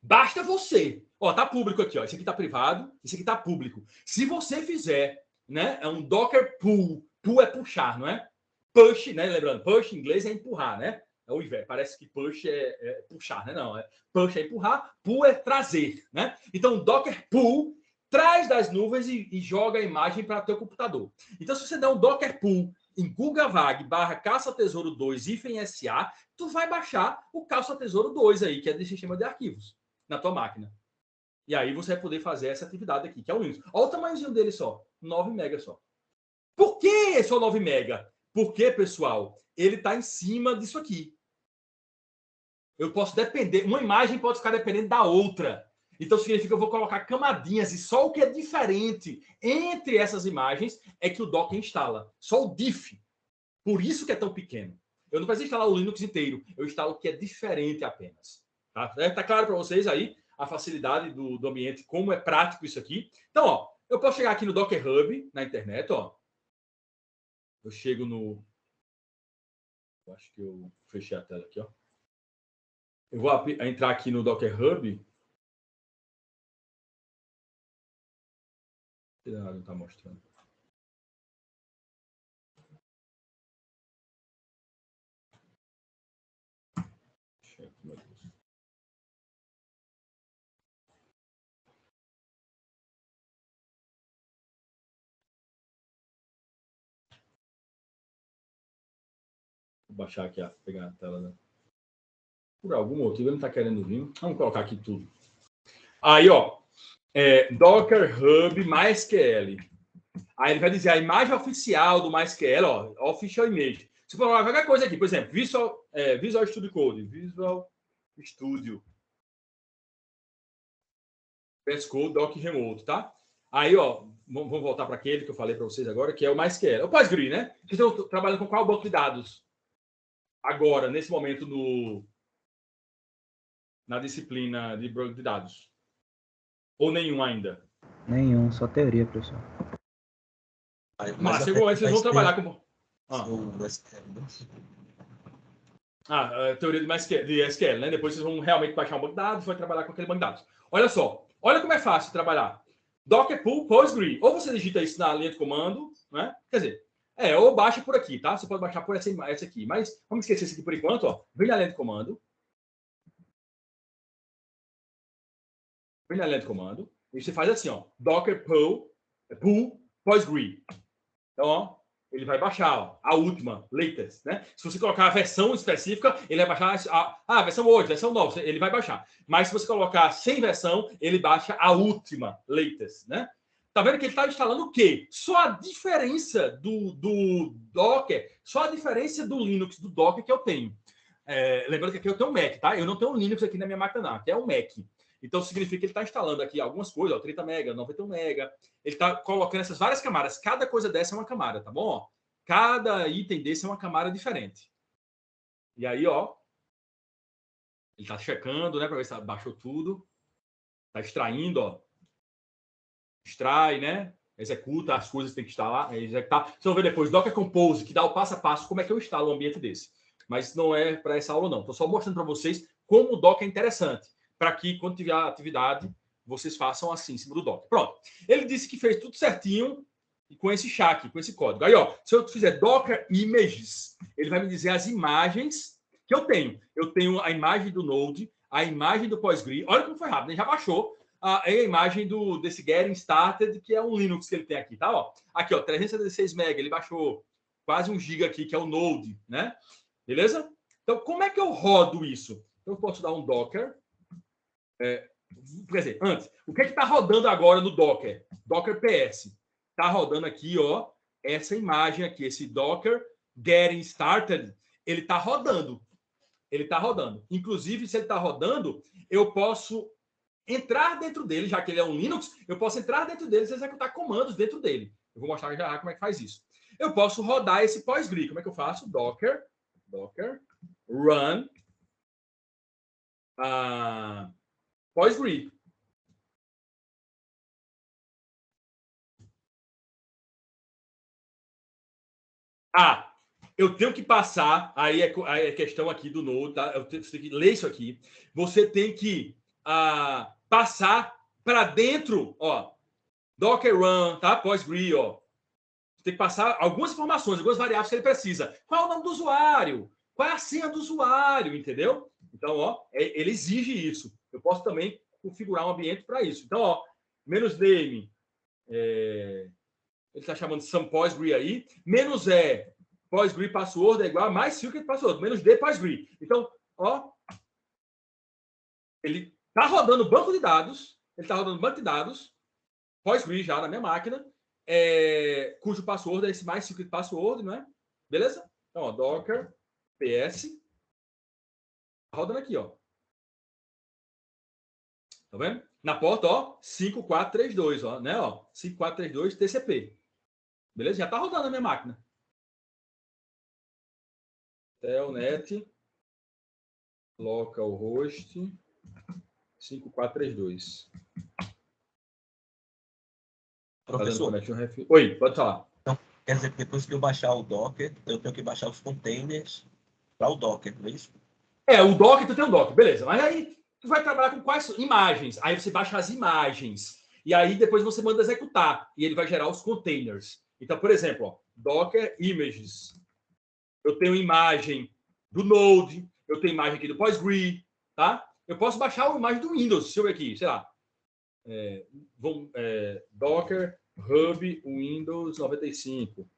Basta você. Ó, tá público aqui, ó. Esse aqui tá privado, esse aqui tá público. Se você fizer, né, é um Docker pull. Pull é puxar, não é? Push, né? Lembrando, push em inglês é empurrar, né? É o inverso. Parece que push é puxar, né? Não, push é empurrar, pull é trazer, né? Então, Docker pull traz das nuvens e joga a imagem para o teu computador. Então, se você der um Docker pull em GugaVag /caça-tesouro 2 -SA, tu vai baixar o caça-tesouro 2 aí, que é de sistema de arquivos, na tua máquina. E aí você vai poder fazer essa atividade aqui, que é o Linux. Olha o tamanhozinho dele só, 9 MB só. Por que só 9 MB? Porque, pessoal, ele está em cima disso aqui. Eu posso depender, uma imagem pode ficar dependendo da outra. Então, significa que eu vou colocar camadinhas e só o que é diferente entre essas imagens é que o Docker instala. Só o diff. Por isso que é tão pequeno. Eu não preciso instalar o Linux inteiro. Eu instalo o que é diferente apenas. Tá claro para vocês aí a facilidade do ambiente, como é prático isso aqui. Então, ó, eu posso chegar aqui no Docker Hub, na internet, ó. eu chego no... Eu acho que eu fechei a tela aqui, ó. Eu vou entrar aqui no Docker Hub. Não está mostrando. Meu Deus. Vou baixar aqui, pegar a tela. Né? Por algum motivo ele não está querendo vir. Vamos colocar aqui tudo. Aí, ó. Docker Hub MySQL. Aí ele vai dizer a imagem oficial do MySQL, ó, Official Image. Se for qualquer coisa aqui, por exemplo, Visual Studio Code, Visual Studio, VS Code, Docker Remote, tá? Aí, ó, vamos voltar para aquele que eu falei para vocês agora, que é o MySQL. O PostgreSQL, né? Vocês estão trabalhando com qual banco de dados? Agora, nesse momento, na disciplina de banco de dados? Ou nenhum ainda? Nenhum, só teoria, professor. Mas vocês vão trabalhar com... Teoria de SQL, né? Depois vocês vão realmente baixar um banco de dados e vão trabalhar com aquele banco de dados. Olha só, olha como é fácil trabalhar. Docker Pool PostgreSQL. Ou você digita isso na linha de comando, né? Quer dizer, ou baixa por aqui, tá? Você pode baixar por essa aqui. Mas vamos esquecer isso aqui por enquanto, ó. Vem na linha de comando. Vem na linha de comando. E você faz assim, ó. Docker Pool PostgreSQL. Então, ó, ele vai baixar, ó, a última, latest, né? Se você colocar a versão específica, ele vai baixar a versão 8, versão 9, ele vai baixar. Mas se você colocar sem versão, ele baixa a última, latest, né? Tá vendo que ele está instalando o quê? Só a diferença do Docker, só a diferença do Linux, do Docker que eu tenho. Lembrando que aqui eu tenho um Mac, tá? Eu não tenho um Linux aqui na minha máquina, não. Aqui é um Mac. Então, significa que ele está instalando aqui algumas coisas, ó, 30 mega, 91 mega. Ele está colocando essas várias camadas. Cada coisa dessa é uma camada, tá bom? Ó, cada item desse é uma camada diferente. E aí, ó, ele está checando, né, para ver se baixou tudo. Está extraindo, ó. Extrai, né? Executa as coisas que tem que instalar, executar. Vocês vão ver depois, Docker Compose, que dá o passo a passo como é que eu instalo um ambiente desse. Mas não é para essa aula, não. Estou só mostrando para vocês como o Docker é interessante. Para que, quando tiver a atividade, vocês façam assim, em cima do Docker. Pronto. Ele disse que fez tudo certinho com esse chá aqui, com esse código. Aí, ó, se eu fizer Docker Images, ele vai me dizer as imagens que eu tenho. Eu tenho a imagem do Node, a imagem do PostgreSQL. Olha como foi rápido, ele já baixou a imagem desse Getting Started, que é um Linux que ele tem aqui, tá? Ó, aqui, ó, 376 MB, ele baixou quase 1 GB aqui, que é o Node, né? Beleza? Então, como é que eu rodo isso? Eu posso dar um Docker... quer dizer, antes, o que está rodando agora no Docker? Docker PS. Está rodando aqui, ó, essa imagem aqui, esse Docker Getting Started, ele está rodando. Ele está rodando. Inclusive, se ele está rodando, eu posso entrar dentro dele, já que ele é um Linux, eu posso entrar dentro dele e executar comandos dentro dele. Eu vou mostrar já como é que faz isso. Eu posso rodar esse PostgreSQL. Como é que eu faço? Docker run PostgreSQL. Eu tenho que passar, aí é questão aqui do Node, tá? Você tem que ler isso aqui. Você tem que passar para dentro, ó, Docker Run, tá? PostgreSQL, ó. Você tem que passar algumas informações, algumas variáveis que ele precisa. Qual é o nome do usuário? Qual é a senha do usuário, entendeu? Então, ó, ele exige isso. Eu posso também configurar um ambiente para isso. Então, ó, -name, ele está chamando de some PostgreSQL aí, PostgreSQL password é igual a mais secret password, -d PostgreSQL. Então, ó, ele está rodando banco de dados, PostgreSQL já na minha máquina, cujo password é esse mais secret password, não é? Beleza? Então, ó, Docker PS, tá rodando aqui, ó. Tá vendo? Na porta, ó, 5432, ó, né, ó, 5432 TCP. Beleza? Já tá rodando na minha máquina. Telnet localhost 5432. Professor. Oi, pode falar. Então, Quer dizer que depois que eu baixar o Docker, eu tenho que baixar os containers para o Docker, não é isso? O Docker, tu tem um Docker, beleza. Mas aí tu vai trabalhar com quais imagens? Aí você baixa as imagens. E aí depois você manda executar. E ele vai gerar os containers. Então, por exemplo, ó, Docker Images. Eu tenho imagem do Node, eu tenho imagem aqui do Postgre, tá? Eu posso baixar uma imagem do Windows, deixa eu ver aqui, sei lá. Docker Hub Windows 95.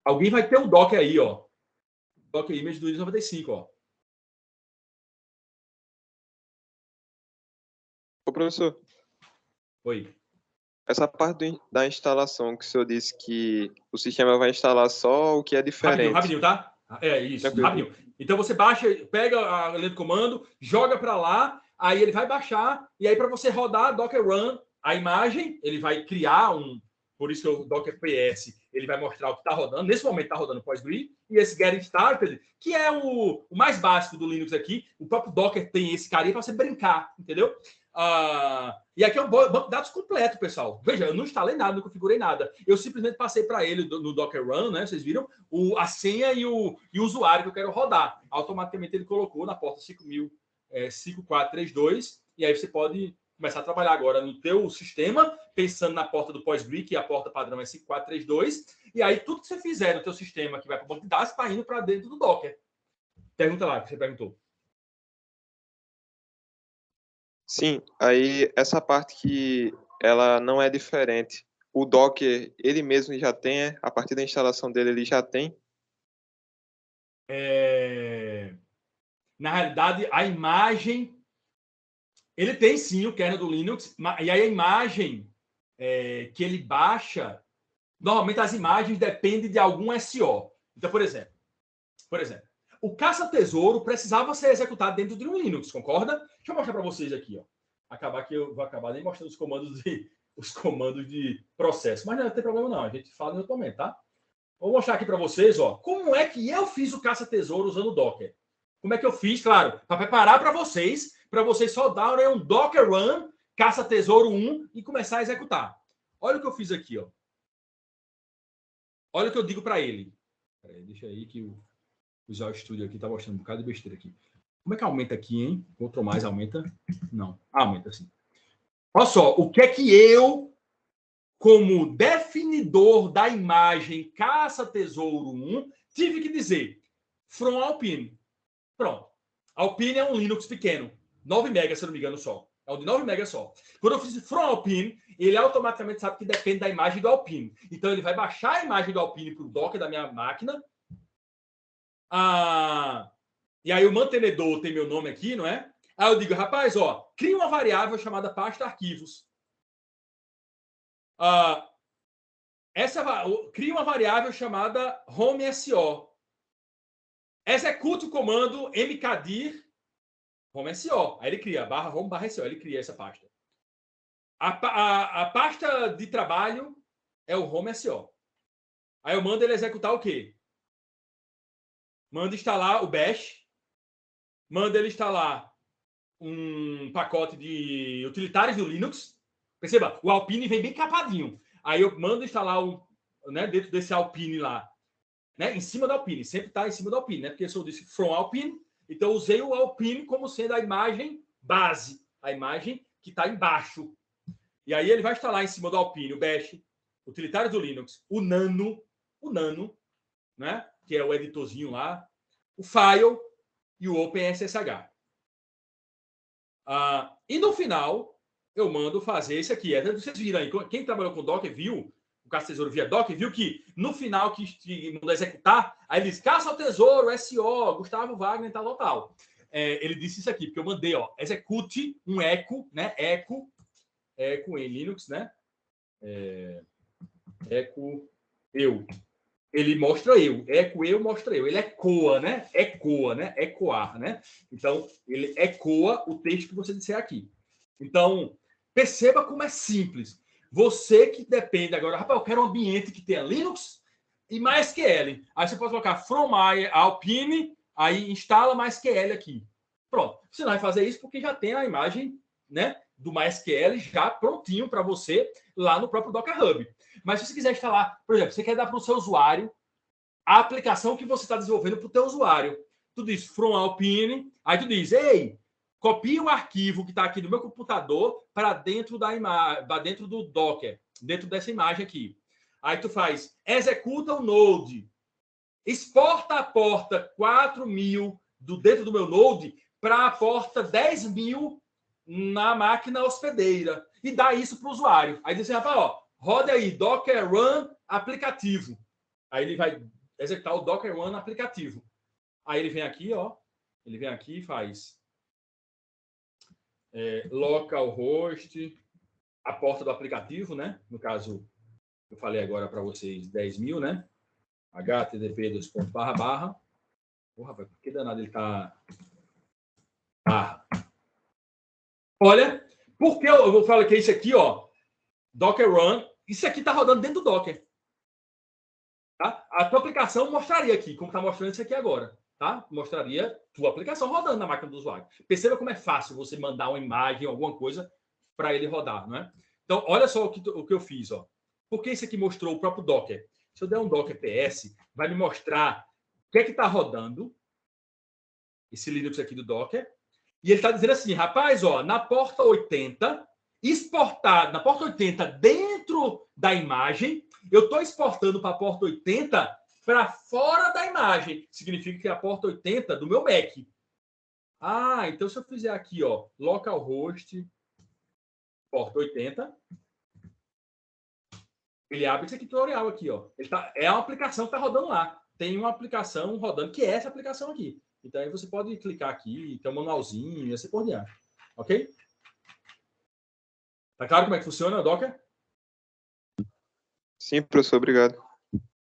Alguém vai ter um Docker aí, ó. Docker Image do Windows 95, ó. Ô, professor, Oi. essa parte da instalação que o senhor disse que o sistema vai instalar só o que é diferente. Rapidinho, tá? É isso, Tranquilo. rapidinho. Então você baixa, pega a linha de comando, joga para lá, aí ele vai baixar, e aí para você rodar Docker Run, a imagem, ele vai criar por isso que o Docker PS, ele vai mostrar o que está rodando. Nesse momento está rodando o Postgre, e esse Get Started, que é o mais básico do Linux aqui. O próprio Docker tem esse carinha para você brincar, entendeu? E aqui é um banco de dados completo, pessoal. Veja, eu não instalei nada, não configurei nada. Eu simplesmente passei para ele no Docker Run, né? Vocês viram? A senha e o usuário que eu quero rodar. Automaticamente ele colocou na porta 5432, e aí você pode começar a trabalhar agora no teu sistema, pensando na porta do Postgre, que a porta padrão é 5432, e aí tudo que você fizer no teu sistema que vai para o banco de dados está indo para dentro do Docker. Pergunta lá, que você perguntou. Sim, aí essa parte que ela não é diferente. O Docker, ele mesmo já tem, a partir da instalação dele, ele já tem. Na realidade, a imagem... Ele tem, sim, o kernel do Linux, e aí a imagem que ele baixa... Normalmente, as imagens dependem de algum SO. Então, por exemplo, o caça-tesouro precisava ser executado dentro de um Linux, concorda? Deixa eu mostrar para vocês aqui, ó. Eu vou acabar nem mostrando os comandos de processo. Mas não tem problema, não. A gente fala em outro momento, tá? Vou mostrar aqui para vocês, ó, como é que eu fiz o caça-tesouro usando o Docker. Como é que eu fiz, claro, para preparar para vocês só darem um Docker Run, caça-tesouro 1 e começar a executar. Olha o que eu fiz aqui, ó. Olha o que eu digo para ele. Peraí, deixa aí que o Visual Studio aqui tá mostrando um bocado de besteira aqui. Como é que aumenta aqui, hein? Ctrl mais aumenta? Não. Aumenta sim. Olha só, o que é que eu, como definidor da imagem caça-tesouro 1, tive que dizer? From Alpine. Pronto. Alpine é um Linux pequeno. 9 MB, se eu não me engano, só. É um de 9 MB só. Quando eu fiz From Alpine, ele automaticamente sabe que depende da imagem do Alpine. Então, ele vai baixar a imagem do Alpine para o Docker da minha máquina. E aí, o mantenedor tem meu nome aqui, não é? Aí eu digo, rapaz, ó, cria uma variável chamada pasta arquivos. Cria uma variável chamada home.so. Execute o comando mkdir home.so. Aí ele cria /home/so. Ele cria essa pasta. A pasta de trabalho é o home.so. Aí eu mando ele executar o quê? Manda instalar o bash. Manda ele instalar um pacote de utilitários do Linux. Perceba, o Alpine vem bem capadinho. Aí eu mando instalar dentro desse Alpine lá, né, em cima do Alpine. Sempre está em cima do Alpine, né? Porque eu disse from Alpine, então eu usei o Alpine como sendo a imagem base, a imagem que está embaixo. E aí ele vai instalar em cima do Alpine o bash, utilitários do Linux, o Nano, né? Que é o editorzinho lá, o file e o OpenSSH. E no final, eu mando fazer isso aqui. Vocês viram aí, quem trabalhou com Docker viu, o caça-tesouro via Docker, viu que no final que mandou executar, aí ele diz, caça ao tesouro, SO, Gustavo Wagner, tal. Ele disse isso aqui, porque eu mandei, ó, execute um echo, né? Echo em Linux, né? Echo eu. Ele mostra eu. Echo eu, mostra eu. Ele ecoa, né? Ecoar, né? Então, ele ecoa o texto que você disser aqui. Então, perceba como é simples. Você que depende agora, rapaz, eu quero um ambiente que tenha Linux e MySQL. Aí você pode colocar from Alpine, aí instala MySQL aqui. Pronto. Você não vai fazer isso porque já tem a imagem, né, do MySQL já prontinho para você lá no próprio Docker Hub. Mas se você quiser instalar, por exemplo, você quer dar para o seu usuário a aplicação que você está desenvolvendo para o teu usuário. Tu diz from Alpine, aí tu diz, ei, copia o arquivo que está aqui no meu computador para dentro dentro do Docker, dentro dessa imagem aqui. Aí tu faz, executa o Node, exporta a porta 4.000 dentro do meu Node para a porta 10.000 na máquina hospedeira e dá isso para o usuário. Aí diz assim, rapaz, ó, roda aí Docker Run aplicativo. Aí ele vai executar o Docker Run aplicativo. Aí ele vem aqui, ó, ele vem aqui e faz localhost, a porta do aplicativo, né? No caso, eu falei agora para vocês 10.000, né? http //. Porra, por que danado ele tá... Olha, porque eu vou falar que é isso aqui, ó, Docker Run, isso aqui tá rodando dentro do Docker. Tá? A tua aplicação mostraria aqui, como tá mostrando isso aqui agora, tá? Mostraria tua aplicação rodando na máquina do usuário. Perceba como é fácil você mandar uma imagem, alguma coisa, para ele rodar, não é? Então, olha só o que eu fiz, ó. Porque isso aqui mostrou o próprio Docker. Se eu der um Docker PS, vai me mostrar o que é que está rodando esse Linux aqui do Docker. E ele está dizendo assim, rapaz, ó, na porta 80, exportado, na porta 80 dentro da imagem, eu estou exportando para a porta 80 para fora da imagem. Significa que é a porta 80 do meu Mac. Ah, então se eu fizer aqui, ó, localhost, porta 80, ele abre esse tutorial aqui, ó. É uma aplicação que está rodando lá. Tem uma aplicação rodando, que é essa aplicação aqui. Então, aí você pode clicar aqui, tem um manualzinho, e assim por diante. Ok? Tá claro como é que funciona o Docker? Sim, professor, obrigado.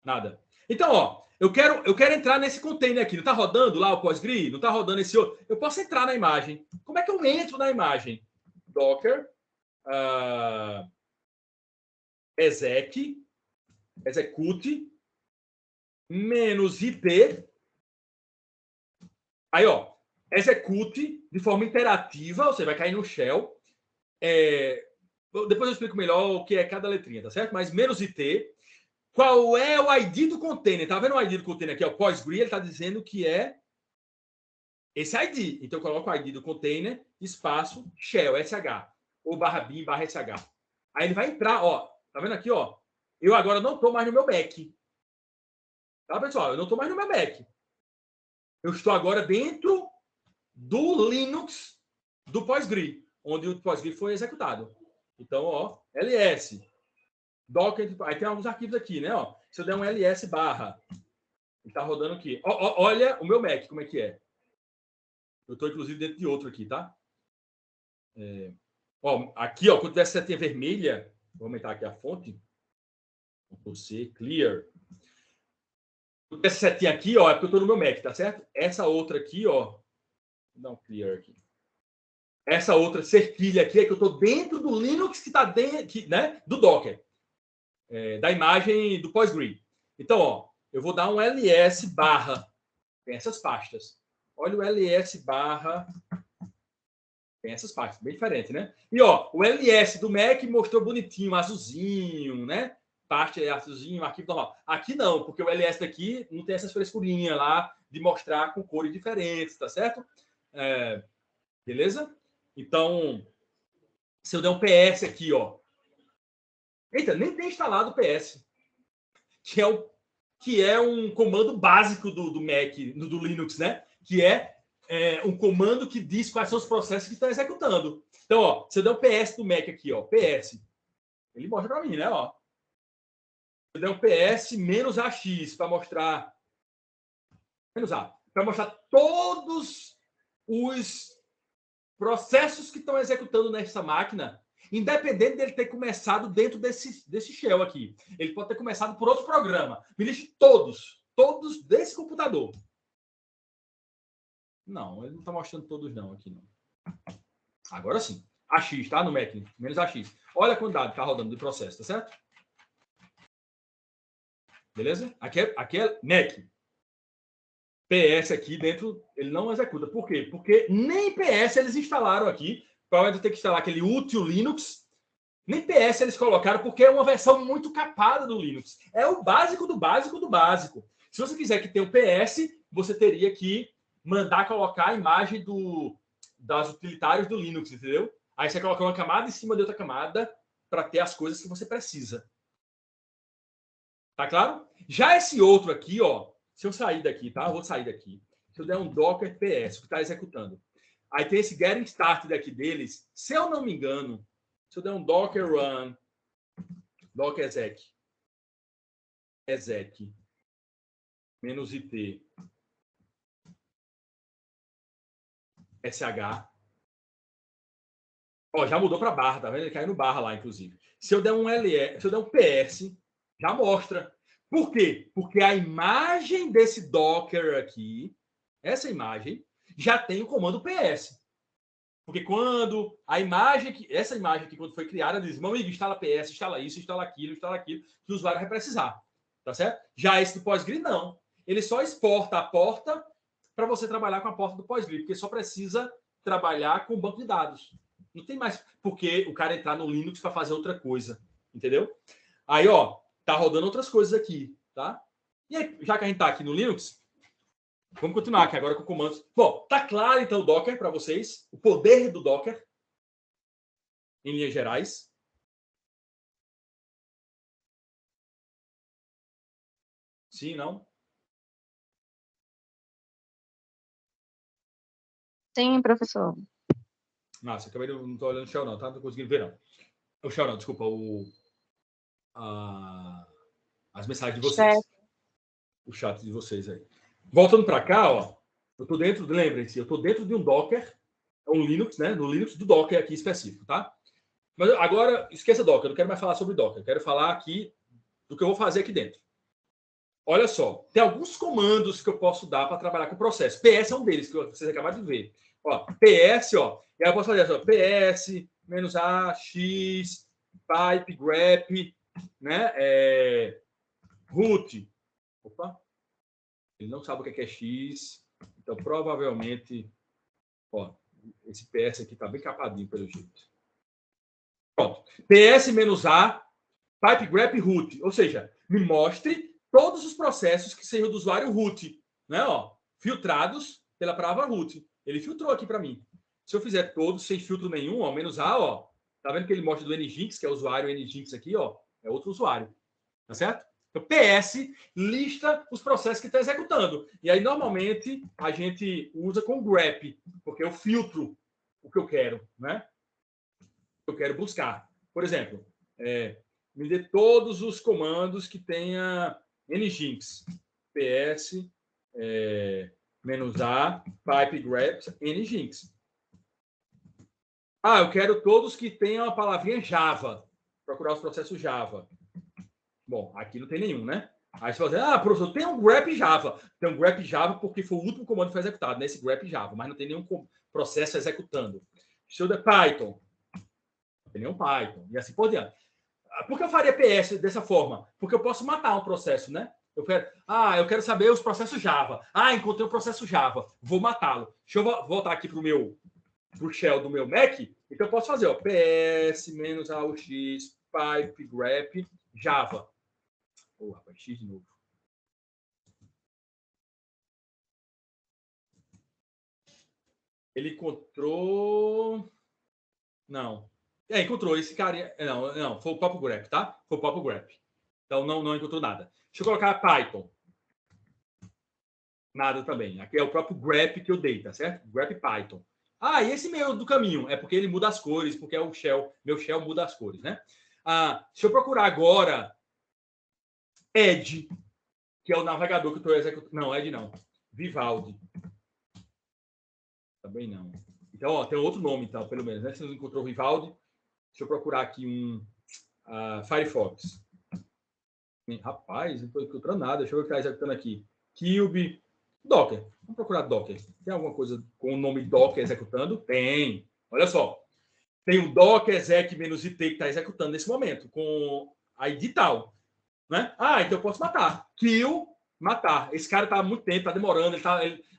Nada. Então, ó, eu quero entrar nesse container aqui. Não está rodando lá o PostgreSQL? Não está rodando esse outro? Eu posso entrar na imagem. Como é que eu entro na imagem? Docker, execute, -ip. Aí, ó, execute de forma interativa, você vai cair no shell. Depois eu explico melhor o que é cada letrinha, tá certo? Mas -it. Qual é o ID do container? Tá vendo o ID do container aqui? O PostgreSQL, ele está dizendo que é esse ID. Então, eu coloco o ID do container, espaço, shell, sh, ou /bin, /sh. Aí ele vai entrar, ó. Tá vendo aqui, ó? Eu agora não estou mais no meu Mac. Tá, pessoal? Eu não estou mais no meu Mac. Eu estou agora dentro do Linux do PostgreSQL, onde o PostgreSQL foi executado. Então, ó, ls, docker, aí tem alguns arquivos aqui, né? Ó, se eu der um ls barra, ele está rodando aqui. Olha o meu Mac, como é que é. Eu estou, inclusive, dentro de outro aqui, tá? Aqui, ó, quando tiver setinha vermelha, vou aumentar aqui a fonte. Ctrl+C, clear. Essa setinha aqui, ó, é porque eu estou no meu Mac, tá certo? Essa outra aqui, ó, vou dar um clear aqui. Essa outra cerquilha aqui é que eu estou dentro do Linux que está dentro, né, do Docker, da imagem do PostgreSQL. Então, ó, eu vou dar um ls barra, tem essas pastas. Olha o ls barra, tem essas pastas, bem diferente, né? E, ó, o ls do Mac mostrou bonitinho, azulzinho, né? Parte azulzinho, arquivo normal. Aqui não, porque o ls daqui não tem essas frescurinhas lá de mostrar com cores diferentes, tá certo? Beleza? Então, se eu der um PS aqui, ó. Eita, nem tem instalado o PS, que é um comando básico do Mac, do Linux, né? Que é um comando que diz quais são os processos que estão executando. Então, ó, se eu der um PS do Mac aqui, ó, PS, ele mostra para mim, né? Ó. Se eu der um PS -AX para mostrar para mostrar todos os processos que estão executando nessa máquina, independente dele ter começado dentro desse shell aqui. Ele pode ter começado por outro programa. Me liste todos desse computador. Não, ele não está mostrando todos não aqui, não. Agora sim. AX, tá? No Mac, -AX. Olha a quantidade que está rodando de processo, tá certo? Beleza? Aqui é Mac. PS aqui dentro, ele não executa. Por quê? Porque nem PS eles instalaram aqui provavelmente ter que instalar aquele útil Linux. Nem PS eles colocaram, porque é uma versão muito capada do Linux. É o básico do básico do básico. Se você quiser que tenha um PS, você teria que mandar colocar a imagem das utilitários do Linux, entendeu? Aí você coloca uma camada em cima de outra camada para ter as coisas que você precisa. Tá claro? Já esse outro aqui, ó, se eu sair daqui, tá? Eu vou sair daqui. Se eu der um Docker PS, que está executando. Aí tem esse getting started aqui deles. Se eu não me engano, se eu der um Docker run, Docker exec, menos IT, SH. Ó, já mudou para barra, tá vendo? Ele caiu no barra lá, inclusive. Se eu der um LE, se eu der um PS, já mostra. Por quê? Porque a imagem desse Docker aqui, essa imagem, já tem o comando PS. Porque quando a imagem, essa imagem aqui, quando foi criada, diz, meu amigo, instala PS, instala isso, instala aquilo, que o usuário vai precisar. Tá certo? Já esse do PostGrid, não. Ele só exporta a porta para você trabalhar com a porta do PostGrid, porque só precisa trabalhar com o banco de dados. Não tem mais porque o cara entrar no Linux para fazer outra coisa. Entendeu? Aí, ó, tá rodando outras coisas aqui, tá? E aí, já que a gente tá aqui no Linux, vamos continuar aqui agora com comandos. Bom, tá claro então o Docker para vocês, o poder do Docker em linhas gerais. Sim, não? Sim, professor. Nossa, acabei de não tô olhando o Shell não, tá? Não tô conseguindo ver não. O Shell não, desculpa, as mensagens de vocês. Chat. O chat de vocês aí. Voltando para cá, ó, eu tô dentro, lembrem-se, eu tô dentro de um Docker, um Linux, né? No Linux do Docker aqui específico, tá? Mas agora, esqueça Docker, eu não quero mais falar sobre Docker, eu quero falar aqui do que eu vou fazer aqui dentro. Olha só, tem alguns comandos que eu posso dar para trabalhar com o processo. PS é um deles, que vocês acabaram de ver. Ó, PS, ó, e aí eu posso fazer assim, ó, PS, -a, X, pipe, grep, né? Root. Opa, ele não sabe o que é X, então provavelmente, ó, esse PS aqui tá bem capadinho pelo jeito. Pronto. PS-A, pipe, grep, root. Ou seja, me mostre todos os processos que sejam do usuário root, né? Ó, filtrados pela palavra root. Ele filtrou aqui para mim. Se eu fizer todos sem filtro nenhum, ó, -A, ó, tá vendo que ele mostra do Nginx, que é o usuário Nginx aqui, ó, é outro usuário. Tá certo? Então, PS lista os processos que está executando. E aí, normalmente, a gente usa com grep, porque eu filtro o que eu quero, né? O que eu quero buscar. Por exemplo, me dê todos os comandos que tenha Nginx. PS, -A, pipe, grep, Nginx. Ah, eu quero todos que tenham a palavrinha Java. Procurar os processos Java. Bom, aqui não tem nenhum, né? Aí você fala assim, professor, tem um grep Java. Tem um grep Java porque foi o último comando que foi executado, nesse grep Java, mas não tem nenhum processo executando. Se eu der Python, não tem nenhum Python, e assim por diante. Por que eu faria PS dessa forma? Porque eu posso matar um processo, né? Eu quero saber os processos Java. Encontrei um processo Java, vou matá-lo. Deixa eu voltar aqui pro shell do meu Mac, então eu posso fazer, ó, PS, -AUX, pipe, grep, Java. Rapaz, X de novo. Ele encontrou... Não. Encontrou esse cara... Não, foi o próprio grep, tá? Foi o próprio grep. Então, não encontrou nada. Deixa eu colocar Python. Nada também. Aqui é o próprio grep que eu dei, tá certo? Grep Python. E esse meio do caminho é porque ele muda as cores, porque é o shell. Meu shell muda as cores, né? Se eu procurar agora Edge, que é o navegador que eu estou executando. Não, Edge não. Vivaldi. Também não. Então, ó, tem outro nome, então, pelo menos, né? Se não encontrou Vivaldi, deixa eu procurar aqui um Firefox. Rapaz, não estou encontrando nada. Deixa eu ver o que está executando aqui. Cube. Docker. Vamos procurar Docker. Tem alguma coisa com o nome Docker executando? Tem. Olha só. Tem o Docker exec -it que está executando nesse momento, com a ID tal. Né? Então eu posso matar. Kill, matar. Esse cara está há muito tempo, está demorando.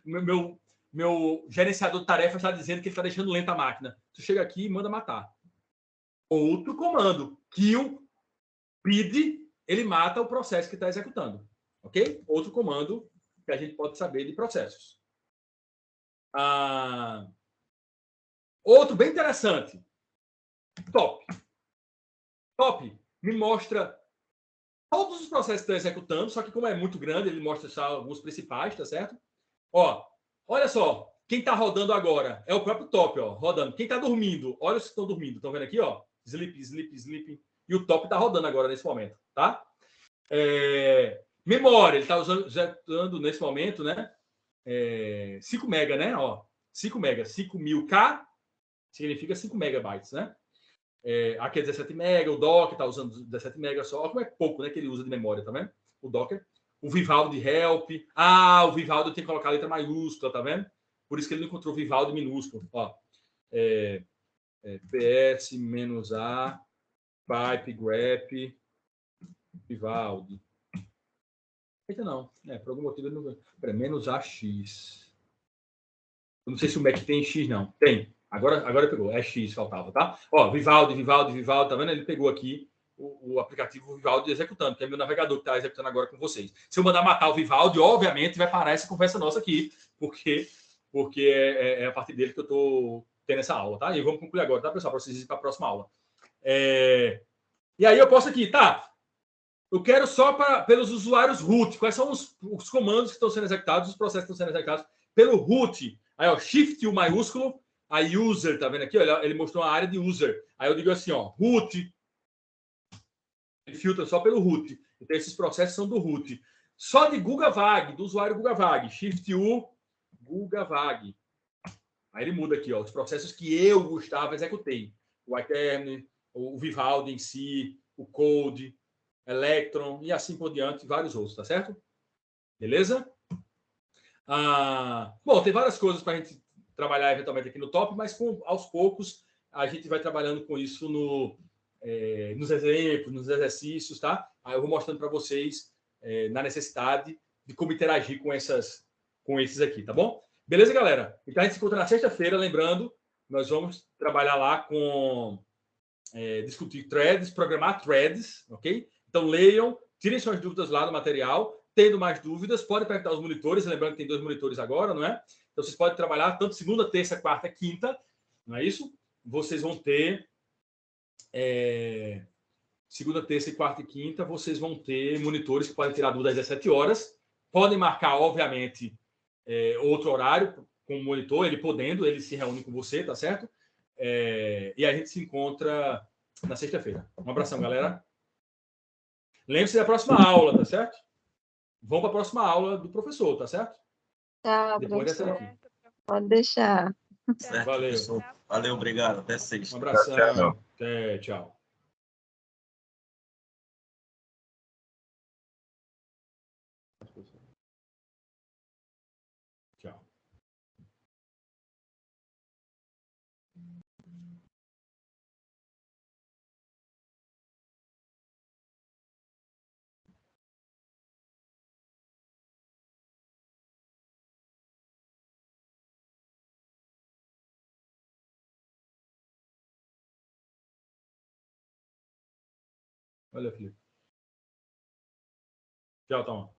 Meu meu gerenciador de tarefas está dizendo que ele está deixando lenta a máquina. Tu chega aqui e manda matar. Outro comando, kill, pid, ele mata o processo que está executando. Ok? Outro comando que a gente pode saber de processos. Outro bem interessante. Top. Top me mostra todos os processos que estão executando, só que como é muito grande, ele mostra só alguns principais, tá certo? Ó, olha só. Quem está rodando agora é o próprio top, ó, rodando. Quem está dormindo, olha os que estão dormindo. Estão vendo aqui, ó? Sleep, sleep, sleep. E o top está rodando agora nesse momento, tá? Memória, ele está usando nesse momento, né? 5 mega, né? Ó, 5 mega. 5.000K significa 5 megabytes, né? Aqui é 17 mega, o Docker está usando 17 mega só. Olha como é pouco, né, que ele usa de memória, tá vendo? O Docker. O Vivaldi help. O Vivaldi eu tenho que colocar a letra maiúscula, tá vendo? Por isso que ele não encontrou Vivaldi minúsculo. Ó, PS-A, pipe, grep, Vivaldi. Eita, não. Por algum motivo ele não... Pera, menos AX. Eu não sei se o Mac tem X, não. Tem. Agora pegou. É X, faltava, tá? Ó, Vivaldi, tá vendo? Ele pegou aqui o aplicativo Vivaldi executando, que é meu navegador que está executando agora com vocês. Se eu mandar matar o Vivaldi, obviamente vai parar essa conversa nossa aqui, porque é a partir dele que eu estou tendo essa aula, tá? E vamos concluir agora, tá, pessoal? Para vocês irem para a próxima aula. E aí eu posso aqui, tá? Eu quero só pelos usuários root. Quais são os comandos que estão sendo executados, os processos que estão sendo executados pelo root? Aí, ó, Shift U maiúsculo, a user, tá vendo aqui? Olha, ele mostrou a área de user. Aí eu digo assim, ó, root. Ele filtra só pelo root. Então, esses processos são do root. Só de GugaVag, do usuário GugaVag. Shift U, GugaVag. Aí ele muda aqui, ó, os processos que eu, Gustavo, executei. O iTerm, o Vivaldi em si, o Code, Electron e assim por diante, vários outros, tá certo? Beleza? Bom, tem várias coisas para a gente trabalhar eventualmente aqui no top, mas aos poucos a gente vai trabalhando com isso nos exemplos, nos exercícios, tá? Aí eu vou mostrando para vocês na necessidade de como interagir com esses aqui, tá bom? Beleza, galera? Então a gente se encontra na sexta-feira, lembrando, nós vamos trabalhar lá com discutir threads, programar threads, ok? Então leiam, tirem suas dúvidas lá no material. Tendo mais dúvidas, podem perguntar aos monitores, lembrando que tem 2 monitores agora, não é? Então vocês podem trabalhar tanto segunda, terça, quarta, quinta, não é isso? Vocês vão ter segunda, terça, quarta e quinta, vocês vão ter monitores que podem tirar dúvidas às 17 horas. Podem marcar, obviamente, outro horário com o monitor, ele se reúne com você, tá certo? E a gente se encontra na sexta-feira. Um abração, galera. Lembre-se da próxima aula, tá certo? Vão para a próxima aula do professor, tá certo? Tá, Depois dessa professor. daqui. Pode deixar. Certo, Valeu. professor. Valeu, obrigado. Até sexta. Um abração. Até, tchau. Tchau. Olha, Felipe. Tchau, Tom.